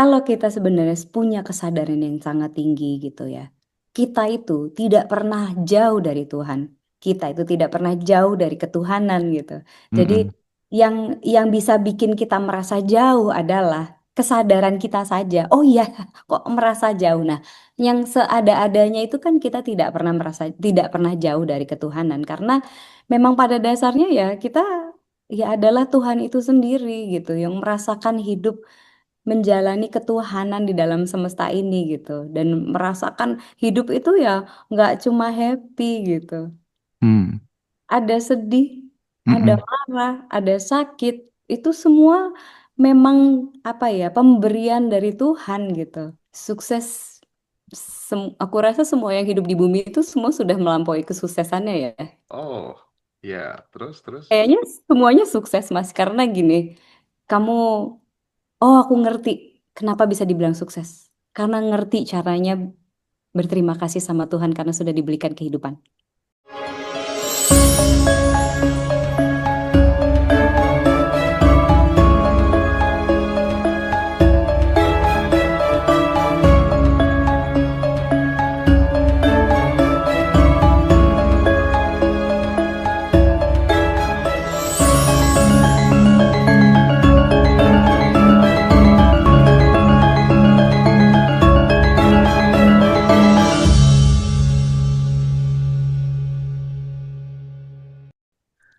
Kalau kita sebenarnya punya kesadaran yang sangat tinggi gitu ya, kita itu tidak pernah jauh dari Tuhan. Kita itu tidak pernah jauh dari ketuhanan gitu. Jadi Mm-mm. yang bisa bikin kita merasa jauh adalah kesadaran kita saja. Oh iya, kok merasa jauh. Nah, yang seada-adanya itu kan kita tidak pernah jauh dari ketuhanan karena memang pada dasarnya ya kita ya adalah Tuhan itu sendiri gitu yang merasakan hidup menjalani ketuhanan di dalam semesta ini gitu dan merasakan hidup itu ya nggak cuma happy gitu, Hmm. ada sedih, ada Mm-mm. marah, ada sakit, itu semua memang apa ya pemberian dari Tuhan gitu. Sukses, aku rasa semua yang hidup di bumi itu semua sudah melampaui kesuksesannya ya. Oh, ya, terus. Kayaknya semuanya sukses Mas karena gini, kamu oh, aku ngerti kenapa bisa dibilang sukses. Karena ngerti caranya berterima kasih sama Tuhan karena sudah diberikan kehidupan.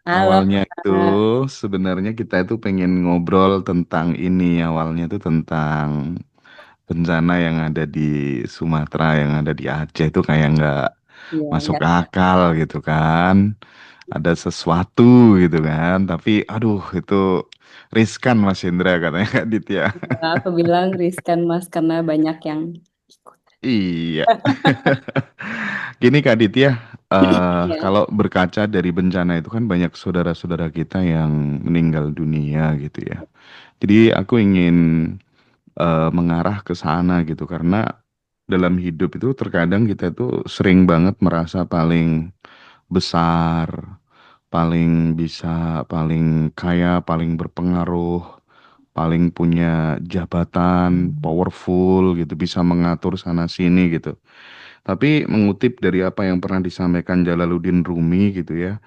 Halo, Awalnya itu Kak. sebenarnya kita itu pengen ngobrol tentang ini. Awalnya itu tentang bencana yang ada di Sumatera, yang ada di Aceh itu kayak nggak Iya, masuk enggak. akal gitu kan. Ada sesuatu gitu kan. Tapi aduh itu riskan Mas Indra katanya Kak Ditya. Aku bilang riskan Mas karena banyak yang ikut. Iya. Gini Kak Ditya, Iya. kalau berkaca dari bencana itu kan banyak saudara-saudara kita yang meninggal dunia gitu ya. Jadi aku ingin mengarah ke sana gitu karena dalam hidup itu terkadang kita itu sering banget merasa paling besar, paling bisa, paling kaya, paling berpengaruh, paling punya jabatan, powerful gitu, bisa mengatur sana sini gitu. Tapi mengutip dari apa yang pernah disampaikan Jalaluddin Rumi gitu ya,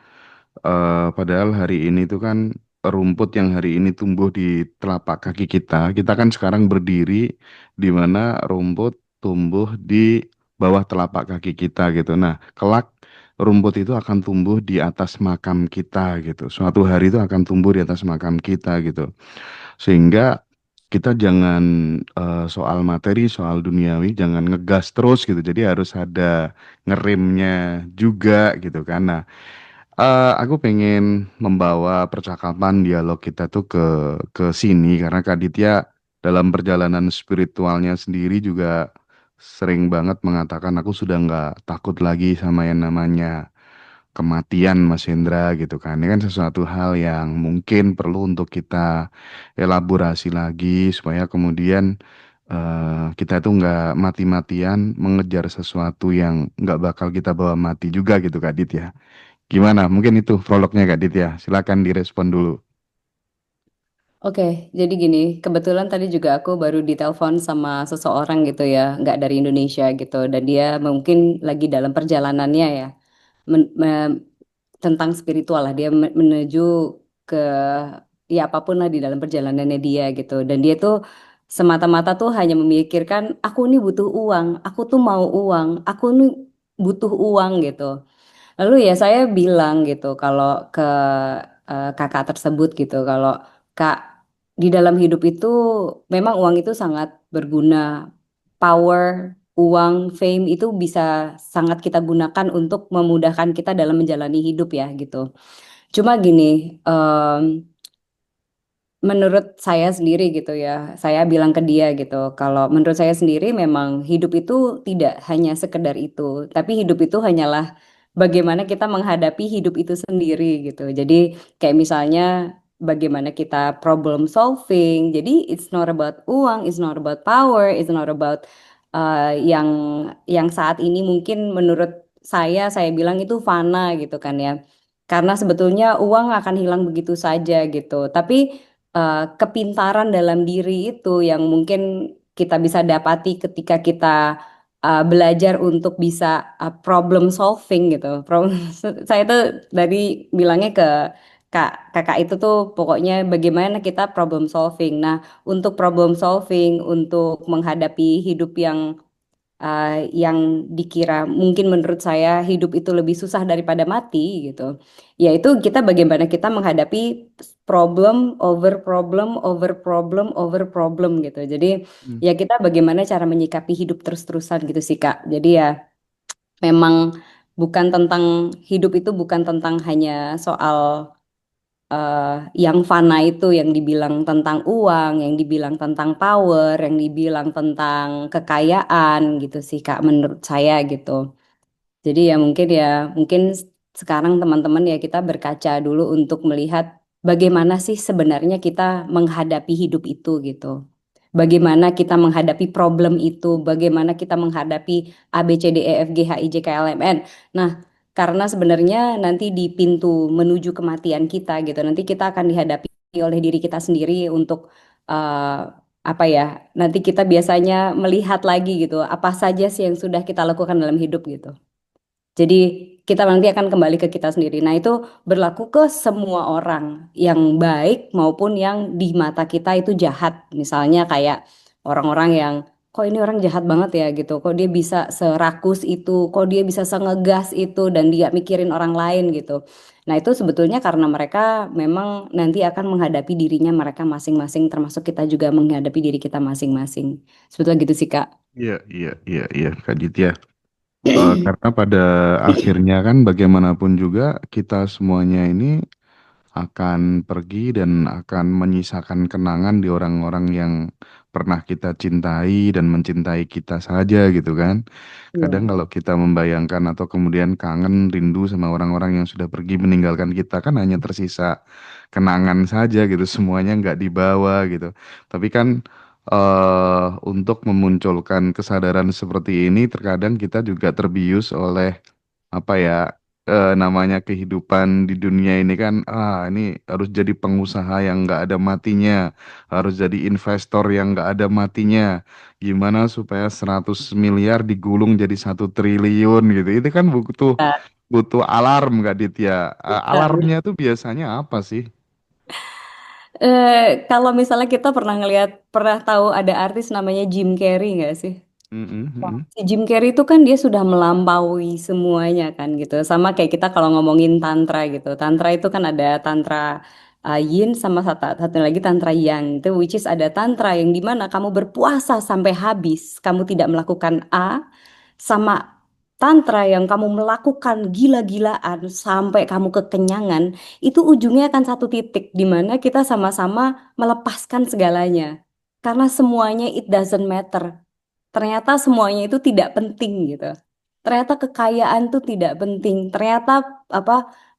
padahal hari ini tuh kan rumput yang hari ini tumbuh di telapak kaki kita kan sekarang berdiri di mana rumput tumbuh di bawah telapak kaki kita gitu. Nah, kelak rumput itu akan tumbuh di atas makam kita gitu. Suatu hari itu akan tumbuh di atas makam kita gitu. Sehingga kita jangan soal materi, soal duniawi, jangan ngegas terus gitu. Jadi harus ada ngeremnya juga gitu kan. Nah, aku pengen membawa percakapan dialog kita tuh ke sini karena Kak Ditya dalam perjalanan spiritualnya sendiri juga sering banget mengatakan aku sudah nggak takut lagi sama yang namanya kematian Mas Hendra gitu kan. Ini kan sesuatu hal yang mungkin perlu untuk kita elaborasi lagi supaya kemudian kita tuh nggak mati-matian mengejar sesuatu yang nggak bakal kita bawa mati juga gitu Kak Dit ya. Gimana? Mungkin itu prolognya Kak Dit ya. Silakan direspon dulu. Oke, jadi gini, kebetulan tadi juga aku baru ditelepon sama seseorang gitu ya, nggak dari Indonesia gitu, dan dia mungkin lagi dalam perjalanannya ya, tentang spiritual lah, dia menuju ke ya apapun lah di dalam perjalanannya dia gitu, dan dia tuh semata-mata tuh hanya memikirkan, aku nih butuh uang, aku tuh mau uang, aku nih butuh uang gitu. Lalu ya saya bilang gitu kalau ke kakak tersebut gitu kalau kak di dalam hidup itu memang uang itu sangat berguna. Power, uang, fame itu bisa sangat kita gunakan untuk memudahkan kita dalam menjalani hidup ya gitu. Cuma gini, menurut saya sendiri gitu ya, saya bilang ke dia gitu, kalau menurut saya sendiri memang hidup itu tidak hanya sekedar itu, tapi hidup itu hanyalah bagaimana kita menghadapi hidup itu sendiri gitu. Jadi kayak misalnya bagaimana kita problem solving. Jadi it's not about uang, it's not about power, it's not about yang saat ini mungkin menurut saya bilang itu fana gitu kan ya. Karena sebetulnya uang akan hilang begitu saja gitu. Tapi kepintaran dalam diri itu yang mungkin kita bisa dapati ketika kita belajar untuk bisa problem solving gitu. Saya tuh dari bilangnya ke kakak itu tuh pokoknya bagaimana kita problem solving. Nah, untuk problem solving, untuk menghadapi hidup yang dikira mungkin menurut saya hidup itu lebih susah daripada mati gitu. Yaitu kita bagaimana kita menghadapi problem over problem over problem gitu. Jadi Hmm. ya kita bagaimana cara menyikapi hidup terus-terusan gitu sih Kak. Jadi ya memang bukan tentang hidup itu bukan tentang hanya soal eh, yang fana itu yang dibilang tentang uang, yang dibilang tentang power, yang dibilang tentang kekayaan gitu sih Kak menurut saya gitu. Jadi ya mungkin sekarang teman-teman ya kita berkaca dulu untuk melihat bagaimana sih sebenarnya kita menghadapi hidup itu gitu. Bagaimana kita menghadapi problem itu, bagaimana kita menghadapi A B C D E F G H I J K L M N. Nah, karena sebenarnya nanti di pintu menuju kematian kita gitu, nanti kita akan dihadapi oleh diri kita sendiri untuk eh, apa ya? Nanti kita biasanya melihat lagi gitu, apa saja sih yang sudah kita lakukan dalam hidup gitu. Jadi kita nanti akan kembali ke kita sendiri. Nah, itu berlaku ke semua orang, yang baik maupun yang di mata kita itu jahat. Misalnya kayak orang-orang yang kok ini orang jahat banget ya gitu. Kok dia bisa serakus itu, kok dia bisa sengegas itu dan dia mikirin orang lain gitu. Nah, itu sebetulnya karena mereka memang nanti akan menghadapi dirinya mereka masing-masing termasuk kita juga menghadapi diri kita masing-masing. Sebetulnya gitu sih, Kak. Iya, iya, iya, iya, Kak Ditya. Karena pada akhirnya kan bagaimanapun juga kita semuanya ini akan pergi dan akan menyisakan kenangan di orang-orang yang pernah kita cintai dan mencintai kita saja gitu kan. Kadang Iya. kalau kita membayangkan atau kemudian kangen, rindu sama orang-orang yang sudah pergi meninggalkan kita kan hanya tersisa kenangan saja gitu, semuanya nggak dibawa gitu. Tapi kan untuk memunculkan kesadaran seperti ini, terkadang kita juga terbius oleh apa ya namanya kehidupan di dunia ini kan, ini harus jadi pengusaha yang nggak ada matinya, harus jadi investor yang nggak ada matinya. Gimana supaya 100 miliar digulung jadi 1 triliun gitu? Itu kan butuh butuh alarm Kak Ditya. Alarmnya tuh biasanya apa sih? Kalau misalnya kita pernah tahu ada artis namanya Jim Carrey nggak sih? Mm-mm, Wah, mm-mm. si Jim Carrey itu kan dia sudah melampaui semuanya kan gitu. Sama kayak kita kalau ngomongin tantra gitu. Tantra itu kan ada tantra yin sama satu lagi tantra yang. Itu which is ada tantra yang dimana kamu berpuasa sampai habis, kamu tidak melakukan A, sama tantra yang kamu melakukan gila-gilaan sampai kamu kekenyangan, itu ujungnya akan satu titik di mana kita sama-sama melepaskan segalanya. Karena semuanya it doesn't matter. Ternyata semuanya itu tidak penting gitu. Ternyata kekayaan itu tidak penting. Ternyata apa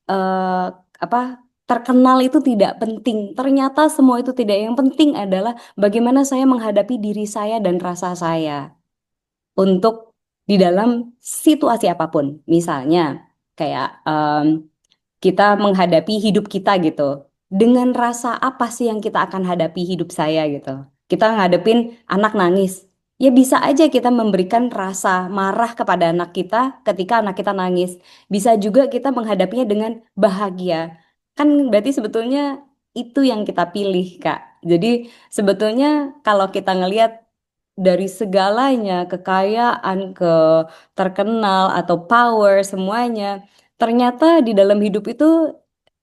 eh, apa terkenal itu tidak penting. Ternyata semua itu tidak. Yang penting adalah bagaimana saya menghadapi diri saya dan rasa saya untuk di dalam situasi apapun. Misalnya kayak kita menghadapi hidup kita gitu. Dengan rasa apa sih yang kita akan hadapi hidup saya gitu. Kita ngadepin anak nangis. Ya bisa aja kita memberikan rasa marah kepada anak kita ketika anak kita nangis. Bisa juga kita menghadapinya dengan bahagia. Kan berarti sebetulnya itu yang kita pilih, Kak. Jadi sebetulnya kalau kita ngelihat dari segalanya, kekayaan ke terkenal atau power semuanya, ternyata di dalam hidup itu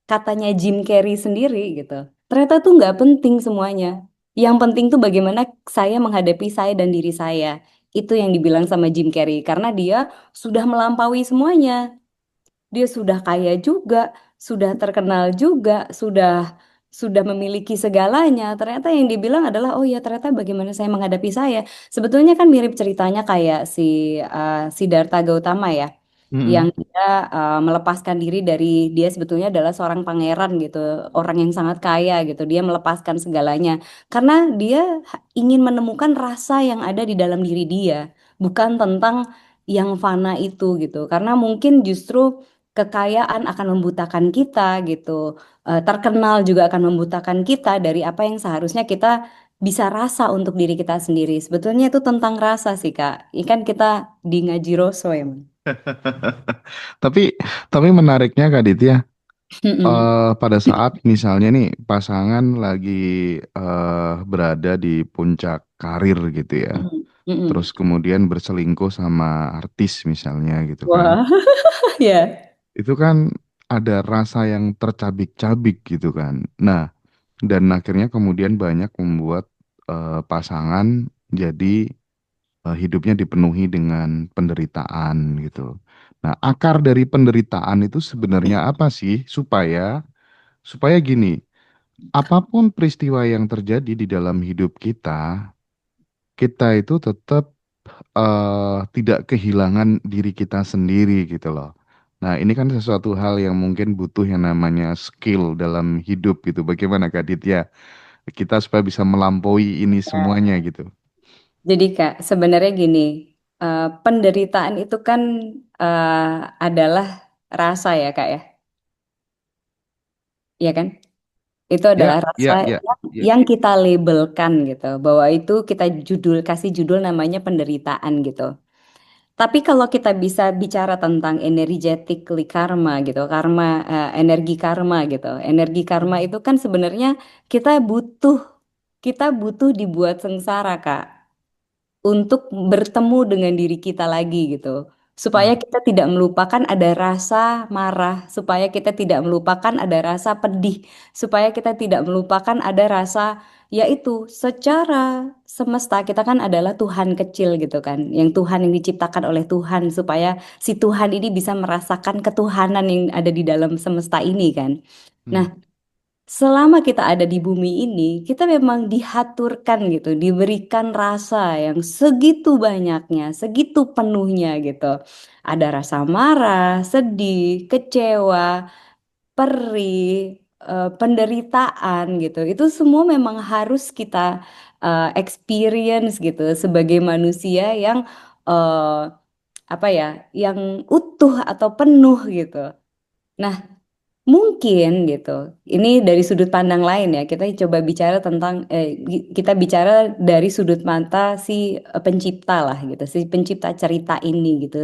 katanya Jim Carrey sendiri gitu. Ternyata tuh nggak penting semuanya. Yang penting tuh bagaimana saya menghadapi saya dan diri saya. Itu yang dibilang sama Jim Carrey karena dia sudah melampaui semuanya. Dia sudah kaya juga, sudah terkenal juga, sudah memiliki segalanya. Ternyata yang dibilang adalah, oh ya ternyata bagaimana saya menghadapi saya. Sebetulnya kan mirip ceritanya kayak si Siddhartha Gautama ya, yang Mm-mm. dia melepaskan diri dari dia sebetulnya adalah seorang pangeran gitu, orang yang sangat kaya gitu. Dia melepaskan segalanya karena dia ingin menemukan rasa yang ada di dalam diri dia, bukan tentang yang fana itu gitu. Karena mungkin justru kekayaan akan membutakan kita gitu. Terkenal juga akan membutakan kita dari apa yang seharusnya kita bisa rasa untuk diri kita sendiri. Sebetulnya itu tentang rasa sih, Kak. Ini kan kita di ngaji Roso ya, Mas. Tapi menariknya Kak Ditya, Mm-mm. pada saat misalnya nih pasangan lagi berada di puncak karir gitu ya, Mm-mm. terus Mm-mm. kemudian berselingkuh sama artis misalnya gitu kan, Wah, ya. itu kan ada rasa yang tercabik-cabik gitu kan. Nah, dan akhirnya kemudian banyak membuat pasangan jadi hidupnya dipenuhi dengan penderitaan gitu. Nah, akar dari penderitaan itu sebenarnya apa sih supaya gini, apapun peristiwa yang terjadi di dalam hidup kita, kita itu tetap tidak kehilangan diri kita sendiri gitu loh. Nah, ini kan sesuatu hal yang mungkin butuh yang namanya skill dalam hidup gitu. Bagaimana Kak Ditya? Kita supaya bisa melampaui ini semuanya gitu. Jadi Kak, sebenarnya gini, penderitaan itu kan eh, adalah rasa ya Kak ya, iya kan? Itu adalah Ya, rasa ya, ya, ya. yang kita labelkan gitu, bahwa itu kita kasih judul namanya penderitaan gitu. Tapi kalau kita bisa bicara tentang energetically karma gitu, energi karma gitu. Energi karma itu kan sebenarnya kita butuh kita butuh dibuat sengsara, Kak, untuk bertemu dengan diri kita lagi gitu. Supaya Hmm, kita tidak melupakan ada rasa marah, supaya kita tidak melupakan ada rasa pedih, supaya kita tidak melupakan ada rasa, yaitu secara semesta kita kan adalah Tuhan kecil gitu kan, yang Tuhan yang diciptakan oleh Tuhan supaya si Tuhan ini bisa merasakan ketuhanan yang ada di dalam semesta ini kan. hmm, Nah, selama kita ada di bumi ini, kita memang dihaturkan gitu, diberikan rasa yang segitu banyaknya, segitu penuhnya gitu. Ada rasa marah, sedih, kecewa, perih, penderitaan gitu. Itu semua memang harus kita experience gitu sebagai manusia yang eh, apa ya, yang utuh atau penuh gitu. Nah, mungkin gitu. Ini dari sudut pandang lain ya. Kita coba bicara tentang kita bicara dari sudut mata si pencipta lah gitu, si pencipta cerita ini gitu.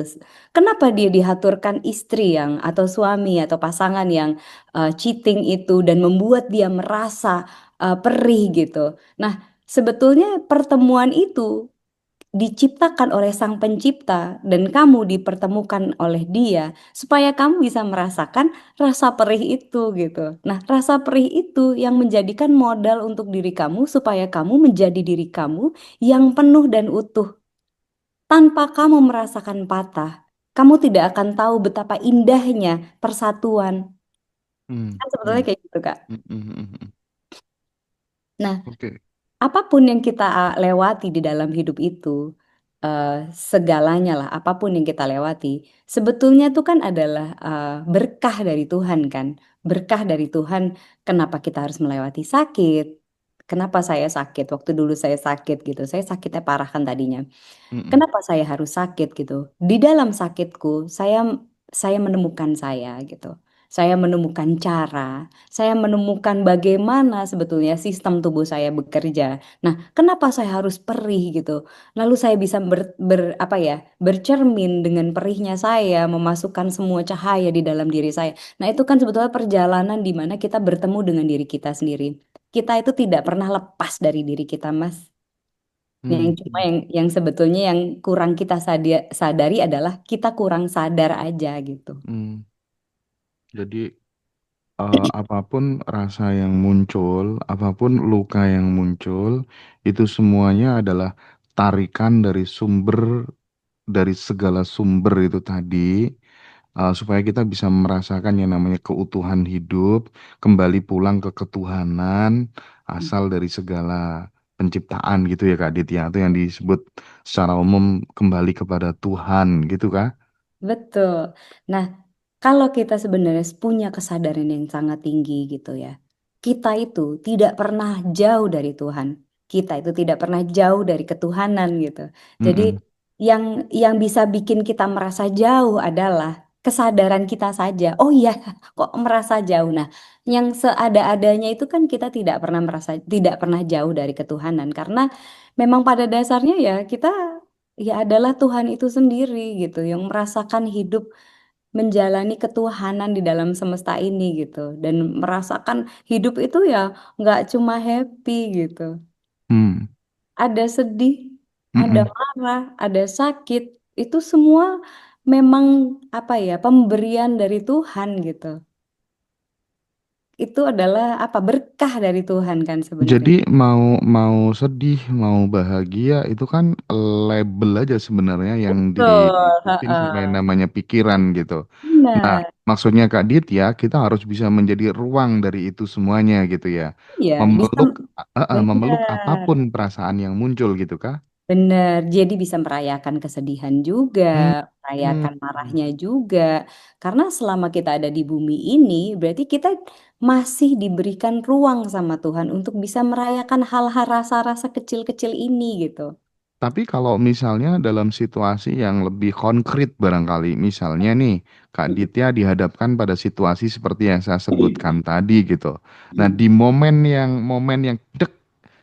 Kenapa dia dihaturkan istri yang atau suami atau pasangan yang cheating itu dan membuat dia merasa perih gitu. Nah, sebetulnya pertemuan itu diciptakan oleh Sang Pencipta dan kamu dipertemukan oleh Dia supaya kamu bisa merasakan rasa perih itu gitu. Nah, rasa perih itu yang menjadikan modal untuk diri kamu supaya kamu menjadi diri kamu yang penuh dan utuh. Tanpa kamu merasakan patah, kamu tidak akan tahu betapa indahnya persatuan. hmm, Kan sebetulnya hmm, kayak gitu, Kak. hmm, hmm, hmm, hmm. Nah, Oke. apapun yang kita lewati di dalam hidup itu, eh, segalanya lah, apapun yang kita lewati, sebetulnya itu kan adalah berkah dari Tuhan kan. Berkah dari Tuhan, kenapa kita harus melewati sakit? Kenapa saya sakit? Waktu dulu saya sakit gitu, saya sakitnya parah kan tadinya. Hmm, hmm, Kenapa saya harus sakit gitu? Di dalam sakitku, saya menemukan saya gitu. Saya menemukan cara, saya menemukan bagaimana sebetulnya sistem tubuh saya bekerja. Nah, kenapa saya harus perih gitu? Lalu saya bisa apa ya, bercermin dengan perihnya saya, memasukkan semua cahaya di dalam diri saya. Nah, itu kan sebetulnya perjalanan di mana kita bertemu dengan diri kita sendiri. Kita itu tidak pernah lepas dari diri kita, Mas. Yang hmm, cuma hmm, yang sebetulnya yang kurang kita sadari adalah kita kurang sadar aja gitu. hmm. Jadi apapun rasa yang muncul, apapun luka yang muncul, itu semuanya adalah tarikan dari segala sumber itu tadi, supaya kita bisa merasakan yang namanya keutuhan hidup, kembali pulang ke ketuhanan, asal dari segala penciptaan gitu ya Kak Aditya, itu yang disebut secara umum kembali kepada Tuhan gitu Kak. Betul. Nah, kalau kita sebenarnya punya kesadaran yang sangat tinggi gitu ya, kita itu tidak pernah jauh dari Tuhan. Kita itu tidak pernah jauh dari ketuhanan gitu. Jadi Mm-mm. yang bisa bikin kita merasa jauh adalah kesadaran kita saja. Oh iya, kok merasa jauh. Nah, yang seada-adanya itu kan kita tidak pernah merasa, tidak pernah jauh dari ketuhanan karena memang pada dasarnya ya kita ya adalah Tuhan itu sendiri gitu yang merasakan hidup menjalani ketuhanan di dalam semesta ini gitu dan merasakan hidup itu ya nggak cuma happy gitu. Hmm. Ada sedih, ada Mm-mm. marah, ada sakit. Itu semua memang apa ya, pemberian dari Tuhan gitu. Itu adalah apa berkah dari Tuhan kan Jadi sebenarnya. mau mau sedih, mau bahagia itu kan label aja sebenarnya yang Betul, diikutin sama yang heeh. namanya pikiran gitu. Nah, Benar. maksudnya Kak Ditya, kita harus bisa menjadi ruang dari itu semuanya gitu ya. Iya, bisa Memeluk, memeluk benar. apapun perasaan yang muncul gitu Kak. Benar. Jadi bisa merayakan kesedihan juga, Hmm. merayakan marahnya juga. Karena selama kita ada di bumi ini, berarti kita masih diberikan ruang sama Tuhan untuk bisa merayakan hal-hal rasa-rasa kecil-kecil ini gitu. Tapi kalau misalnya dalam situasi yang lebih konkret barangkali, misalnya nih Kak Ditya dihadapkan pada situasi seperti yang saya sebutkan tadi gitu. Nah, di momen yang dek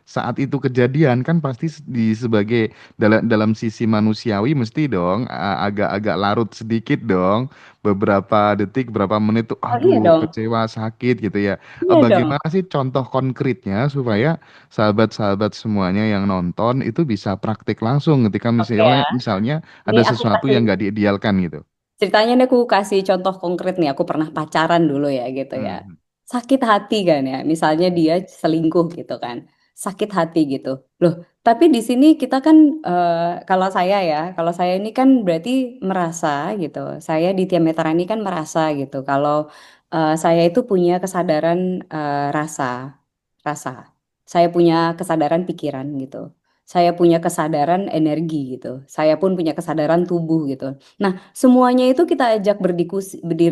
saat itu kejadian kan pasti di sebagai dalam sisi manusiawi mesti dong agak-agak larut sedikit dong beberapa detik beberapa menit tuh Oh iya aduh dong. kecewa sakit gitu ya. Iya dong. Bagaimana sih contoh konkretnya supaya sahabat-sahabat semuanya yang nonton itu bisa praktik langsung ketika Oke misalnya ya. misalnya Ini ada aku sesuatu kasih yang nggak diidealkan gitu. ceritanya nih aku kasih contoh konkret nih. Aku pernah pacaran dulu ya gitu ya. Hmm. Sakit hati kan ya. Misalnya dia selingkuh gitu kan. Sakit hati gitu. Loh, tapi di sini kita kan kalau saya ya, kalau saya ini kan berarti merasa gitu. Saya di Tiametra ini kan merasa gitu. Kalau saya itu punya kesadaran rasa, rasa. Saya punya kesadaran pikiran gitu. Saya punya kesadaran energi gitu. Saya pun punya kesadaran tubuh gitu. Nah, semuanya itu kita ajak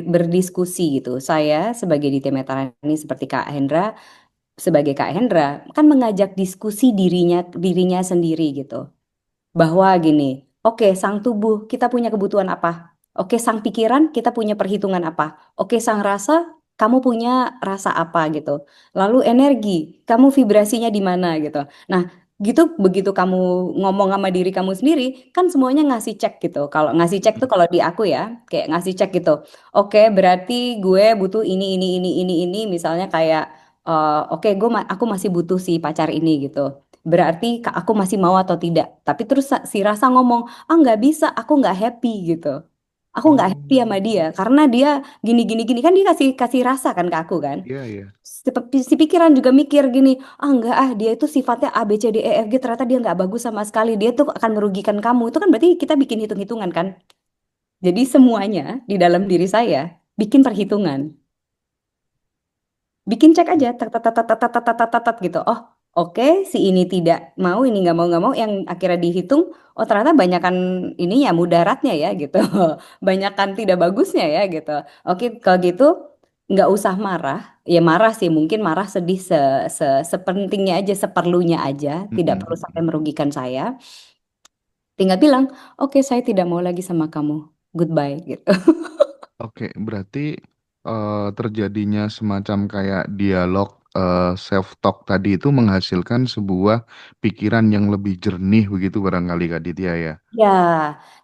berdiskusi gitu. Saya sebagai di tim ini seperti Kak Hendra, sebagai Kak Hendra kan mengajak diskusi dirinya sendiri gitu bahwa gini, oke, sang tubuh kita punya kebutuhan apa? Oke, sang pikiran kita punya perhitungan apa? Oke, sang rasa kamu punya rasa apa gitu. Lalu energi, kamu vibrasinya di mana gitu. Nah, gitu begitu kamu ngomong sama diri kamu sendiri, kan semuanya ngasih cek gitu. Kalau ngasih cek tuh kalau di aku ya, kayak ngasih cek gitu. Oke, berarti gue butuh ini, misalnya kayak oke, aku masih butuh si pacar ini gitu. Berarti aku masih mau atau tidak. Tapi terus si Rasa ngomong, ah nggak bisa, aku nggak happy gitu. Aku nggak Oh, happy sama dia karena dia gini kan dia kasih kasih rasa kan ke aku kan. iya iya. Si pikiran juga mikir gini, ah nggak ah dia itu sifatnya A B C D E F G ternyata dia nggak bagus sama sekali. Dia tuh akan merugikan kamu. Itu kan berarti kita bikin hitung-hitungan kan. Jadi semuanya di dalam diri saya bikin perhitungan. Bikin cek aja tat tat tat tat tat tat tat tat, tat, gitu. Oh, oke, si ini tidak mau, ini nggak mau yang akhirnya dihitung, oh ternyata banyakan ininya mudaratnya ya gitu. Banyakan tidak bagusnya ya gitu. Oke, kalau gitu nggak usah marah. Ya marah sih, mungkin marah sedih sepentingnya aja, seperlunya aja, tidak perlu sampai Mm-mm. merugikan saya. Tinggal bilang, oke saya tidak mau lagi sama kamu. Goodbye gitu. Oke, berarti terjadinya semacam kayak dialog self talk tadi itu menghasilkan sebuah pikiran yang lebih jernih begitu barangkali Kak Ditya ya. Ya,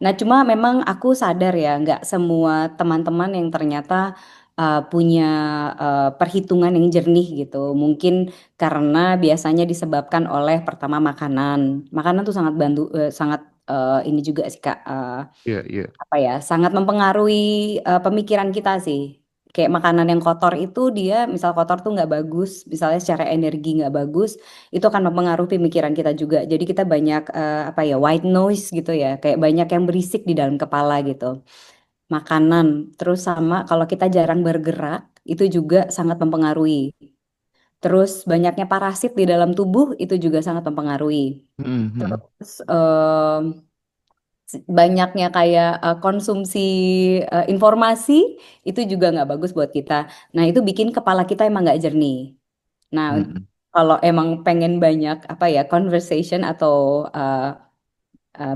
nah cuma memang aku sadar ya, nggak semua teman-teman yang ternyata punya perhitungan yang jernih gitu. Mungkin karena biasanya disebabkan oleh pertama makanan. Makanan tuh sangat bantu, sangat ini juga sih Kak, Iya, iya. apa ya, sangat mempengaruhi pemikiran kita sih. Kayak makanan yang kotor itu dia, misal kotor tuh nggak bagus, misalnya secara energi nggak bagus, itu akan mempengaruhi pemikiran kita juga. Jadi kita banyak apa ya white noise gitu ya, kayak banyak yang berisik di dalam kepala gitu. Makanan, terus sama kalau kita jarang bergerak, itu juga sangat mempengaruhi. Terus banyaknya parasit di dalam tubuh itu juga sangat mempengaruhi. Mhm. Terus banyaknya kayak konsumsi informasi itu juga nggak bagus buat kita. Nah, itu bikin kepala kita emang nggak jernih. Nah, Mhm. kalau emang pengen banyak apa ya conversation atau uh,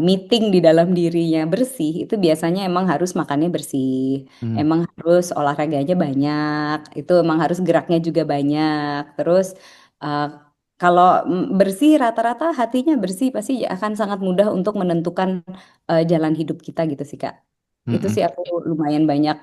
meeting di dalam dirinya bersih, itu biasanya emang harus makannya bersih, Hmm. emang harus olahraganya banyak, itu emang harus geraknya juga banyak. Terus uh, kalau bersih rata-rata hatinya bersih pasti akan sangat mudah untuk menentukan jalan hidup kita gitu sih Kak. Itu Mm-mm. sih aku lumayan banyak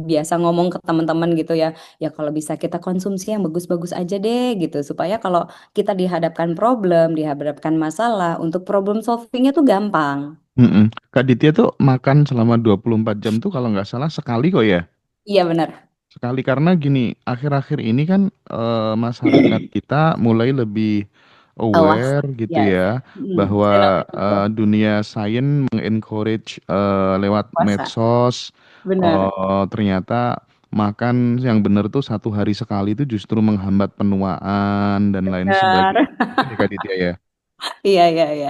biasa ngomong ke teman-teman gitu ya. Ya kalau bisa kita konsumsi yang bagus-bagus aja deh gitu. Supaya kalau kita dihadapkan problem, dihadapkan masalah, untuk problem solvingnya tuh gampang. Mm-mm. Kak Ditya tuh makan selama 24 jam tuh kalau nggak salah sekali kok ya. Iya benar. Sekali karena gini, akhir-akhir ini kan masyarakat kita mulai lebih Awas. aware gitu Yes. ya bahwa Benar. dunia sains mengencourage lewat Puasa. medsos Benar. ternyata makan yang benar tuh 1 hari sekali itu justru menghambat penuaan dan lain sebagainya. Benar. Benar ya Kak Ditya ya? Iya, iya, iya.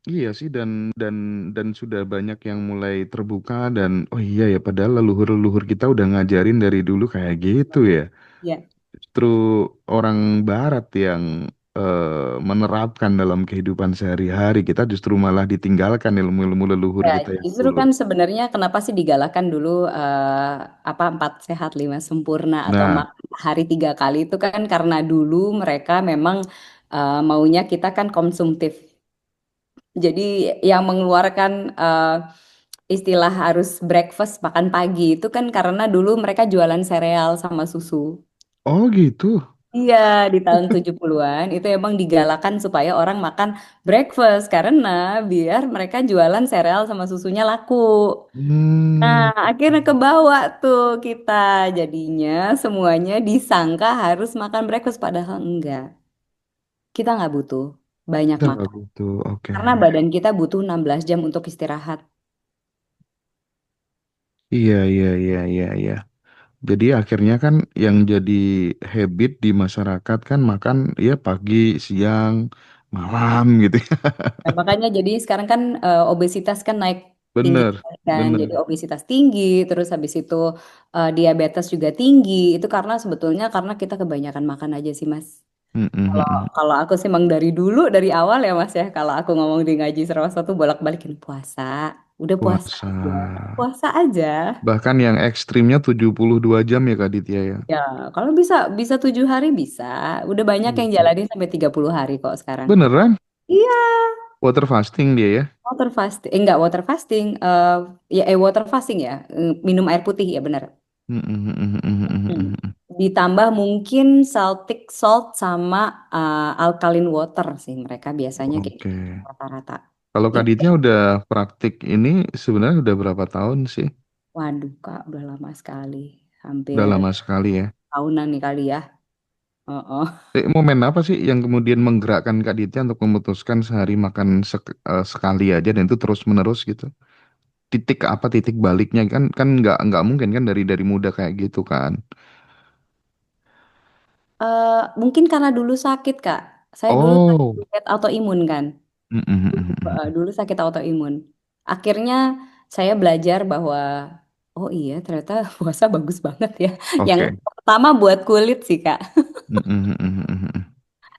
Iya sih dan sudah banyak yang mulai terbuka dan oh iya ya padahal leluhur-leluhur kita udah ngajarin dari dulu kayak gitu ya. Iya. Justru orang Barat yang menerapkan dalam kehidupan sehari-hari kita justru malah ditinggalkan ilmu-ilmu leluhur Ya, kita yang justru dulu. kan sebenarnya kenapa sih digalakan dulu apa 4 sehat 5 sempurna atau Nah, makan hari 3 kali itu kan karena dulu mereka memang maunya kita kan konsumtif. Jadi yang mengeluarkan istilah harus breakfast makan pagi itu kan karena dulu mereka jualan sereal sama susu. oh gitu. Iya, di tahun 70-an itu emang digalakan supaya orang makan breakfast karena biar mereka jualan sereal sama susunya laku. Nah, Hmm, akhirnya kebawa tuh kita jadinya semuanya disangka harus makan breakfast padahal enggak. Kita nggak butuh banyak kita nggak makan butuh. Oke. karena badan kita butuh 16 jam untuk istirahat. Iya, iya, iya, iya, iya. Jadi akhirnya kan yang jadi habit di masyarakat kan makan ya pagi, siang, malam gitu ya. Nah, makanya jadi sekarang kan obesitas kan naik tinggi Bener, kan. Jadi bener. obesitas tinggi, terus habis itu diabetes juga tinggi. Itu karena sebetulnya karena kita kebanyakan makan aja sih, Mas. Mm, mm, Kalau mm, mm. kalau aku sih emang dari dulu dari awal ya, Mas ya. Kalau aku ngomong di ngaji Seroso tuh bolak-balikin puasa. Udah puasa Puasa. aja. Puasa aja. Bahkan yang ekstrimnya 72 jam ya Kak Ditya ya. Ya, kalau bisa bisa 7 hari bisa. Udah banyak yang Gitu. jalanin sampai 30 hari kok sekarang. Beneran? Iya. Water fasting dia ya? Water fasting, enggak water fasting, ya water fasting ya, minum air putih ya benar. Mm, mm, mm, mm, mm, Hmm. mm, mm. Ditambah mungkin saltic salt sama alkaline water sih mereka biasanya kayak Oke. gitu, rata-rata. Kalau Kak Itu, Ditya udah praktik ini sebenarnya udah berapa tahun sih? waduh Kak, udah lama sekali, Udah hampir lama sekali ya. tahunan nih kali ya. Oh, oh. Momen apa sih yang kemudian menggerakkan Kak Ditya untuk memutuskan sehari makan sekali aja dan itu terus menerus gitu? Titik apa titik baliknya kan kan nggak mungkin kan dari muda kayak gitu kan? Eh, Mungkin karena dulu sakit Kak, saya dulu Oh. sakit autoimun kan. Mm, mm, mm, mm, mm. Dulu sakit autoimun. Akhirnya saya belajar bahwa oh iya ternyata puasa bagus banget ya. Yang Oke. pertama buat kulit sih Kak. Mm, mm, mm, mm, mm, mm.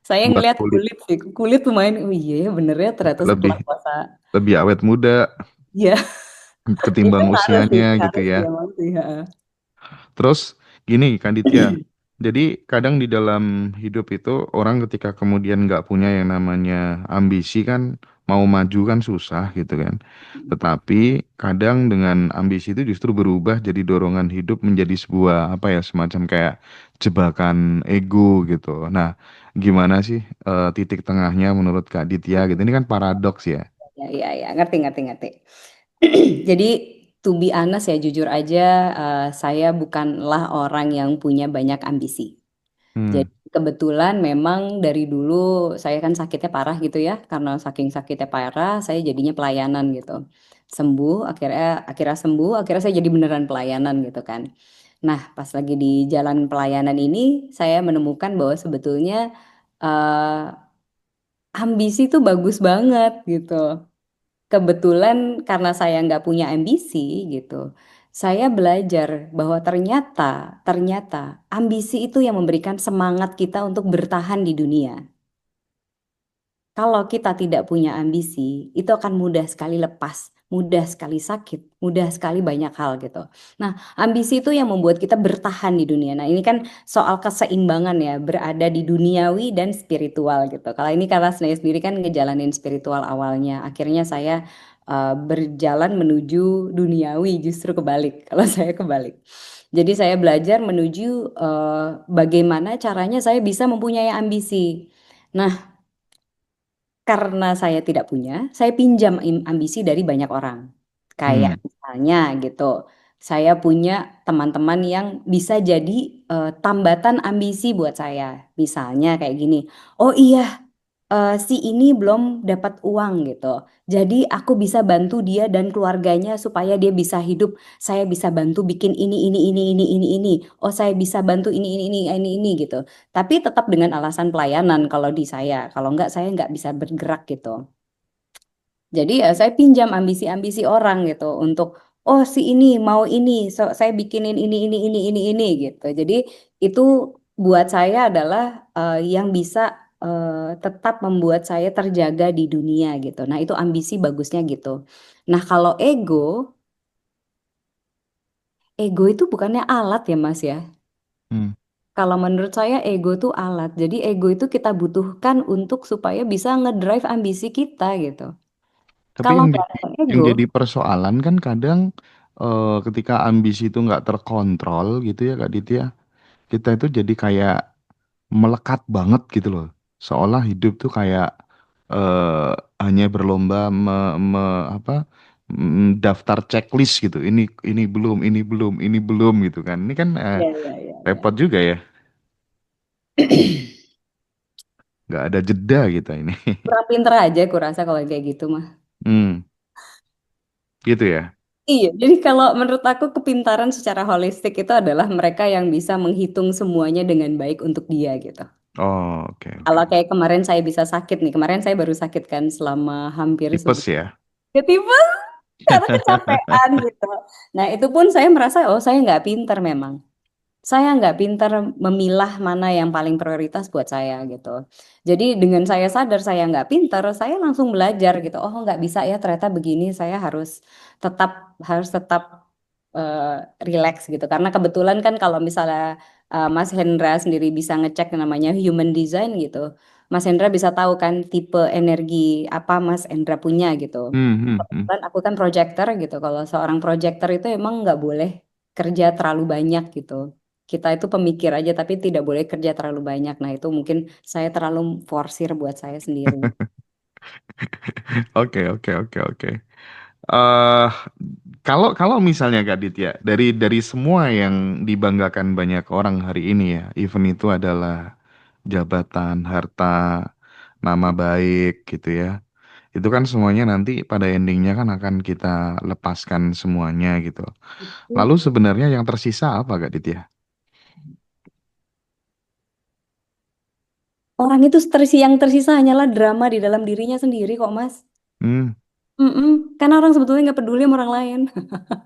Saya Buat ngelihat kulit kulit sih. Kulit lumayan oh iya ya bener ya ternyata lebih setelah puasa. lebih awet muda Iya, itu ketimbang usianya gitu harus ya. sih emang sih. Ha. Terus gini Kak Ditya, jadi kadang di dalam hidup itu orang ketika kemudian nggak punya yang namanya ambisi kan mau maju kan susah gitu kan. Tetapi kadang dengan ambisi itu justru berubah jadi dorongan hidup menjadi sebuah apa ya semacam kayak jebakan ego gitu. Nah, gimana sih titik tengahnya menurut Kak Ditya gitu? Ini kan paradoks ya. Ya, ya, ya, ngerti, ngerti, ngerti. Jadi, to be honest ya, jujur aja, saya bukanlah orang yang punya banyak ambisi. Hmm, Jadi kebetulan memang dari dulu saya kan sakitnya parah gitu ya, karena saking sakitnya parah, saya jadinya pelayanan gitu. Sembuh, akhirnya akhirnya sembuh, akhirnya saya jadi beneran pelayanan gitu kan. Nah, pas lagi di jalan pelayanan ini, saya menemukan bahwa sebetulnya eh, ambisi itu bagus banget gitu. Kebetulan karena saya nggak punya ambisi gitu, saya belajar bahwa ternyata, ternyata ambisi itu yang memberikan semangat kita untuk bertahan di dunia. Kalau kita tidak punya ambisi, itu akan mudah sekali lepas, mudah sekali sakit, mudah sekali banyak hal gitu. Nah, ambisi itu yang membuat kita bertahan di dunia. Nah, ini kan soal keseimbangan ya, berada di duniawi dan spiritual gitu. Kalau ini karena saya sendiri kan ngejalanin spiritual awalnya, akhirnya saya berjalan menuju duniawi, justru kebalik. Kalau saya kebalik. Jadi saya belajar menuju bagaimana caranya saya bisa mempunyai ambisi. Nah, karena saya tidak punya, saya pinjam ambisi dari banyak orang. Kayak Hmm. misalnya gitu, saya punya teman-teman yang bisa jadi tambatan ambisi buat saya. Misalnya kayak gini, oh iya, si ini belum dapat uang gitu. Jadi aku bisa bantu dia dan keluarganya supaya dia bisa hidup. Saya bisa bantu bikin ini. Oh, saya bisa bantu ini gitu. Tapi tetap dengan alasan pelayanan kalau di saya. Kalau enggak, saya enggak bisa bergerak gitu. Jadi ya saya pinjam ambisi-ambisi orang gitu untuk oh si ini mau ini, so, saya bikinin ini gitu. Jadi itu buat saya adalah yang bisa tetap membuat saya terjaga di dunia gitu. Nah, itu ambisi bagusnya gitu. Nah, kalau ego itu bukannya alat ya Mas ya. Hmm. Kalau menurut saya ego itu alat. Jadi ego itu kita butuhkan untuk supaya bisa ngedrive ambisi kita gitu. Tapi Kalau yang nggak jadi ada yang ego, jadi persoalan kan kadang ketika ambisi itu nggak terkontrol gitu ya Kak Ditya, kita itu jadi kayak melekat banget gitu loh. Seolah hidup tuh kayak eh, hanya berlomba apa daftar checklist gitu. Ini belum gitu kan. Ini kan ya, ya, ya, repot ya. juga ya. Nggak ada jeda gitu ini. Kurang pinter aja aku rasa kalau kayak gitu mah. Hmm, gitu ya. Iya, jadi kalau menurut aku kepintaran secara holistik itu adalah mereka yang bisa menghitung semuanya dengan baik untuk dia gitu. Oh, oke oke. Kalau kayak kemarin saya bisa sakit nih, kemarin saya baru sakit kan selama hampir Tipes sebulan. ya. Ya tiba karena kecapean gitu. Nah itu pun saya merasa oh saya nggak pinter memang. Saya nggak pinter memilah mana yang paling prioritas buat saya gitu. Jadi dengan saya sadar saya nggak pinter, saya langsung belajar gitu. Oh nggak bisa ya ternyata begini. Saya tetap harus tetap eh, relax gitu. Karena kebetulan kan kalau misalnya Mas Hendra sendiri bisa ngecek yang namanya human design gitu. Mas Hendra bisa tahu kan tipe energi apa Mas Hendra punya gitu. Hmm. Kebetulan aku kan projector gitu. Kalau seorang projector itu emang nggak boleh kerja terlalu banyak gitu. Kita itu pemikir aja tapi tidak boleh kerja terlalu banyak. Nah, itu mungkin saya terlalu forsir buat saya sendiri. Oke oke oke oke. eh kalau kalau misalnya Kak Ditya, dari semua yang dibanggakan banyak orang hari ini ya, event itu adalah jabatan, harta, nama baik gitu ya. Itu kan semuanya nanti pada endingnya kan akan kita lepaskan semuanya gitu. Lalu sebenarnya yang tersisa apa Kak Ditya? Orang itu yang tersisa hanyalah drama di dalam dirinya sendiri kok, Mas. Hmm. Mm-mm. Karena orang sebetulnya nggak peduli sama orang lain.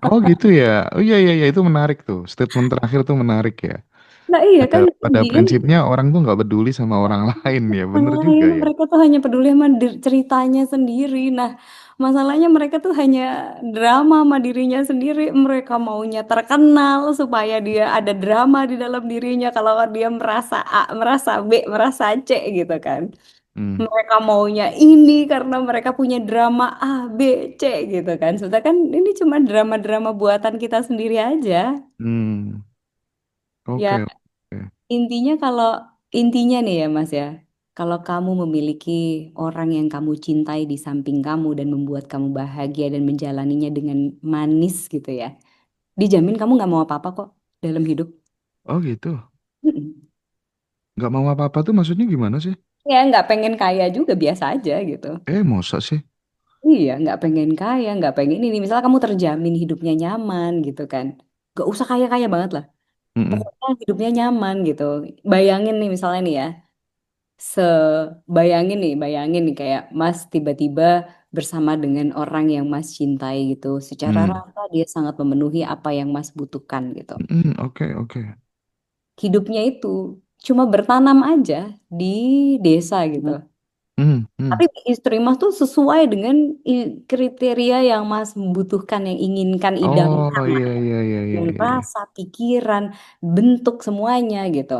Oh gitu ya. Oh iya iya iya itu menarik tuh. Statement terakhir tuh menarik ya. Nah iya Pada kan, pada dia prinsipnya orang tuh nggak peduli sama orang lain ya. orang Bener juga lain, ya. mereka tuh hanya peduli sama ceritanya sendiri. Nah, masalahnya mereka tuh hanya drama sama dirinya sendiri. Mereka maunya terkenal supaya dia ada drama di dalam dirinya. Kalau dia merasa A, merasa B, merasa C gitu kan. Hmm. Mereka maunya ini karena mereka punya drama A, B, C gitu kan. Sedangkan ini cuma drama-drama buatan kita sendiri aja. Hmm. Ya, Oke, oke. intinya nih ya Mas ya, kalau kamu memiliki orang yang kamu cintai di samping kamu dan membuat kamu bahagia dan menjalaninya dengan manis gitu ya, dijamin kamu nggak mau apa-apa kok dalam hidup. Oh gitu. Mm-mm. Nggak mau apa-apa tuh maksudnya gimana sih? Ya nggak pengen kaya juga biasa aja gitu. Masa sih? Iya, nggak pengen kaya, nggak pengen ini. Misalnya kamu terjamin hidupnya nyaman gitu kan, nggak usah kaya-kaya banget lah. Mm-mm. Pokoknya hidupnya nyaman gitu. Bayangin nih misalnya nih ya. Bayangin nih kayak Mas tiba-tiba bersama dengan orang yang Mas cintai gitu. Secara Hmm. rasa dia sangat memenuhi apa yang Mas butuhkan gitu. Oke, oke. Hidupnya itu cuma bertanam aja di desa gitu. Hmm, hmm. Tapi istri Mas tuh sesuai dengan kriteria yang Mas butuhkan, yang inginkan, Oh idamkan, iya iya iya iya dengan iya. Iya. rasa, pikiran, bentuk semuanya gitu.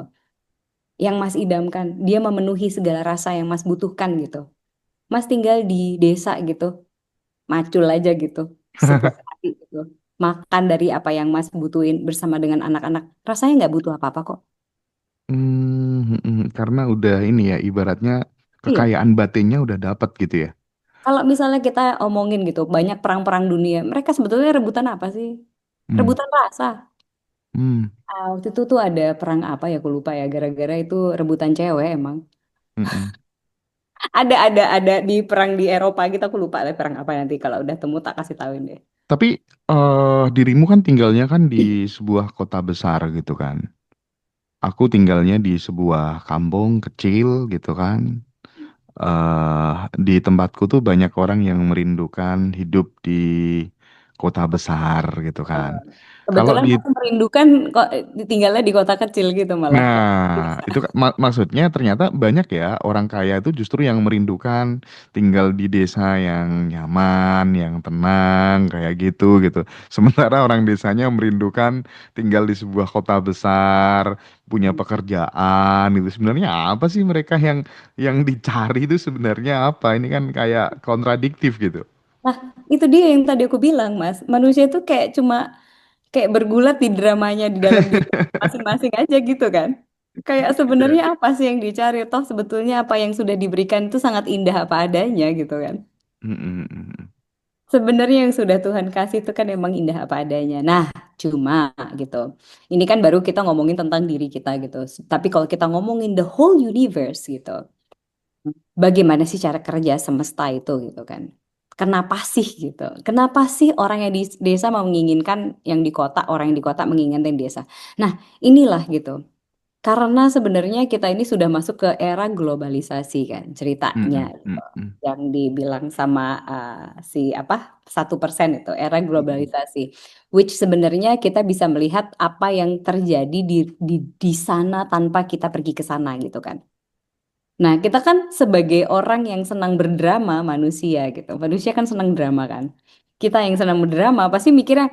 Yang Mas idamkan, dia memenuhi segala rasa yang Mas butuhkan gitu. Mas tinggal di desa gitu, macul aja gitu, sepuas hati gitu. Makan dari apa yang Mas butuhin bersama dengan anak-anak. Rasanya nggak butuh apa-apa kok. Karena udah ini ya, ibaratnya Iya. kekayaan batinnya udah dapat gitu ya. Kalau misalnya kita omongin gitu, banyak perang-perang dunia, mereka sebetulnya rebutan apa sih? Hmm, Rebutan rasa. hmm, Waktu itu tuh ada perang apa ya, aku lupa ya, gara-gara itu rebutan cewek emang. mm-mm. Ada di perang di Eropa gitu, aku lupa deh perang apa nanti kalau udah temu tak kasih tahuin deh. Tapi dirimu kan tinggalnya kan di sebuah kota besar gitu kan. Aku tinggalnya di sebuah kampung kecil gitu kan. Di tempatku tuh banyak orang yang merindukan hidup di kota besar gitu kan. Kalau Kebetulan di aku merindukan kok tinggalnya di kota kecil gitu malah kok. Nah, itu kan maksudnya ternyata banyak ya orang kaya itu justru yang merindukan tinggal di desa yang nyaman, yang tenang, kayak gitu gitu. Sementara orang desanya merindukan tinggal di sebuah kota besar, punya pekerjaan itu. Sebenarnya apa sih mereka yang dicari itu sebenarnya apa? Ini kan kayak kontradiktif gitu. Nah, itu dia yang tadi aku bilang, Mas. Manusia itu kayak cuma kayak bergulat di dramanya di dalam diri masing-masing aja gitu kan. Kayak Iya. sebenarnya apa sih yang dicari? Toh sebetulnya apa yang sudah diberikan itu sangat indah apa adanya gitu kan. Mm, mm, mm, Sebenarnya yang sudah Tuhan kasih itu kan emang indah apa adanya. Nah, cuma gitu. Ini kan baru kita ngomongin tentang diri kita gitu. Tapi kalau kita ngomongin the whole universe gitu, bagaimana sih cara kerja semesta itu gitu kan? Kenapa sih gitu? Kenapa sih orang yang di desa mau menginginkan yang di kota, orang yang di kota menginginkan yang di desa? Nah, inilah gitu. Karena sebenarnya kita ini sudah masuk ke era globalisasi kan mm, ceritanya mm, gitu. mm, mm, Yang dibilang sama si apa 1% itu era mm. globalisasi, which sebenarnya kita bisa melihat apa yang terjadi di sana tanpa kita pergi ke sana gitu kan. Nah, kita kan sebagai orang yang senang berdrama manusia gitu. Manusia kan senang drama kan. Kita yang senang berdrama pasti mikirnya,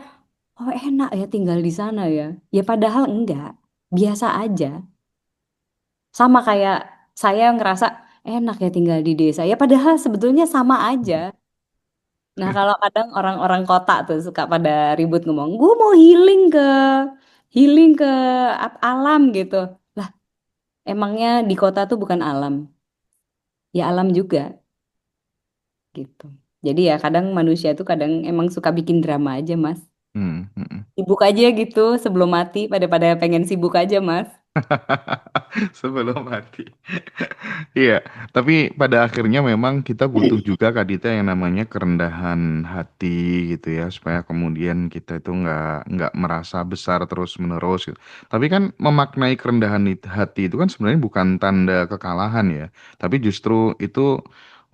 oh enak ya tinggal di sana ya. Ya padahal enggak. Biasa aja. Sama kayak saya ngerasa enak ya tinggal di desa. Ya padahal sebetulnya sama aja. Nah, kalau kadang orang-orang kota tuh suka pada ribut ngomong, gue mau healing ke alam gitu. Lah, emangnya di kota tuh bukan alam. Ya alam juga gitu. Jadi ya kadang manusia tuh kadang emang suka bikin drama aja, Mas. Mm, mm, mm. Sibuk aja gitu sebelum mati pada pengen sibuk aja, Mas. Sebelum mati. Iya, tapi pada akhirnya memang kita butuh juga Kak Dita yang namanya kerendahan hati gitu ya, supaya kemudian kita itu nggak merasa besar terus menerus gitu. Tapi kan memaknai kerendahan hati itu kan sebenarnya bukan tanda kekalahan ya, tapi justru itu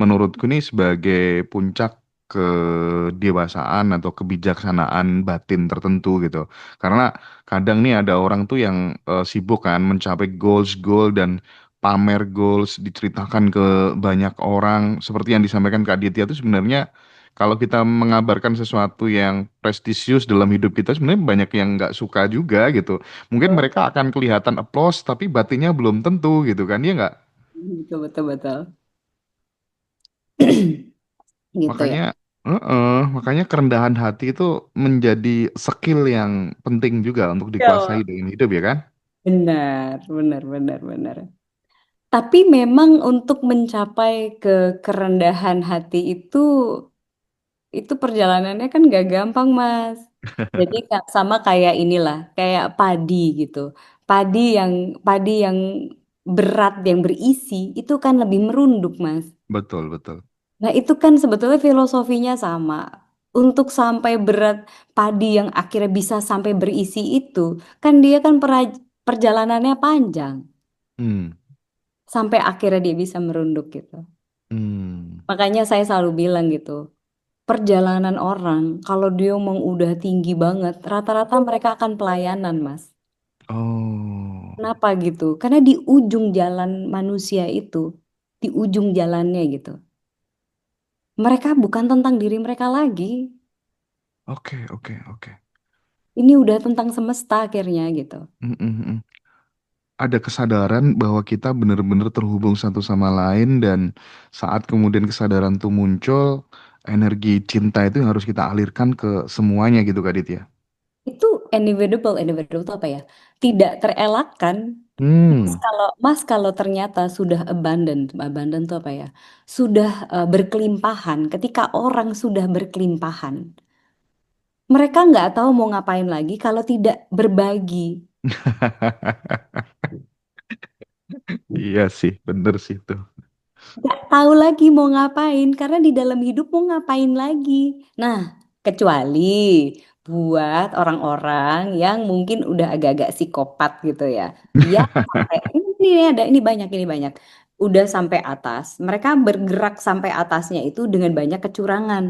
menurutku nih sebagai puncak kedewasaan atau kebijaksanaan batin tertentu gitu. Karena kadang nih ada orang tuh yang sibuk kan mencapai goals dan pamer goals diceritakan ke banyak orang seperti yang disampaikan Kak Aditya itu sebenarnya kalau kita mengabarkan sesuatu yang prestisius dalam hidup kita sebenarnya banyak yang nggak suka juga gitu. Mungkin mereka akan kelihatan applause tapi batinnya belum tentu gitu kan ya nggak? Betul, betul, betul. Gitu ya. Makanya makanya kerendahan hati itu menjadi skill yang penting juga untuk dikuasai Ya. dengan hidup ya kan? Benar, benar, benar, benar. Tapi memang untuk mencapai ke kerendahan hati itu perjalanannya kan gak gampang, Mas. Jadi sama kayak inilah, kayak padi gitu. Padi yang padi yang berat, yang berisi itu kan lebih merunduk, Mas. Betul, betul. Nah, itu kan sebetulnya filosofinya sama. Untuk sampai berat padi yang akhirnya bisa sampai berisi itu, kan dia kan perjalanannya panjang Hmm. sampai akhirnya dia bisa merunduk gitu. Hmm. Makanya saya selalu bilang gitu, perjalanan orang kalau dia mau udah tinggi banget, rata-rata mereka akan pelayanan, Mas. Oh. Kenapa gitu? Karena di ujung jalan manusia itu, di ujung jalannya gitu. Mereka bukan tentang diri mereka lagi. Oke, oke, oke. Ini udah tentang semesta akhirnya gitu. Mm, mm, mm. Ada kesadaran bahwa kita benar-benar terhubung satu sama lain dan saat kemudian kesadaran itu muncul, energi cinta itu yang harus kita alirkan ke semuanya gitu Kak Ditya. Itu inevitable, inevitable itu apa ya? Tidak terelakkan. Hmm. Mas kalau ternyata sudah abundant, abundant itu apa ya? Sudah berkelimpahan. Ketika orang sudah berkelimpahan, mereka nggak tahu mau ngapain lagi kalau tidak berbagi. Iya sih, bener sih itu. Nggak tahu lagi mau ngapain karena di dalam hidup mau ngapain lagi. Nah, kecuali buat orang-orang yang mungkin udah agak-agak psikopat gitu ya. Yang sampai ini banyak ini banyak. Udah sampai atas. Mereka bergerak sampai atasnya itu dengan banyak kecurangan.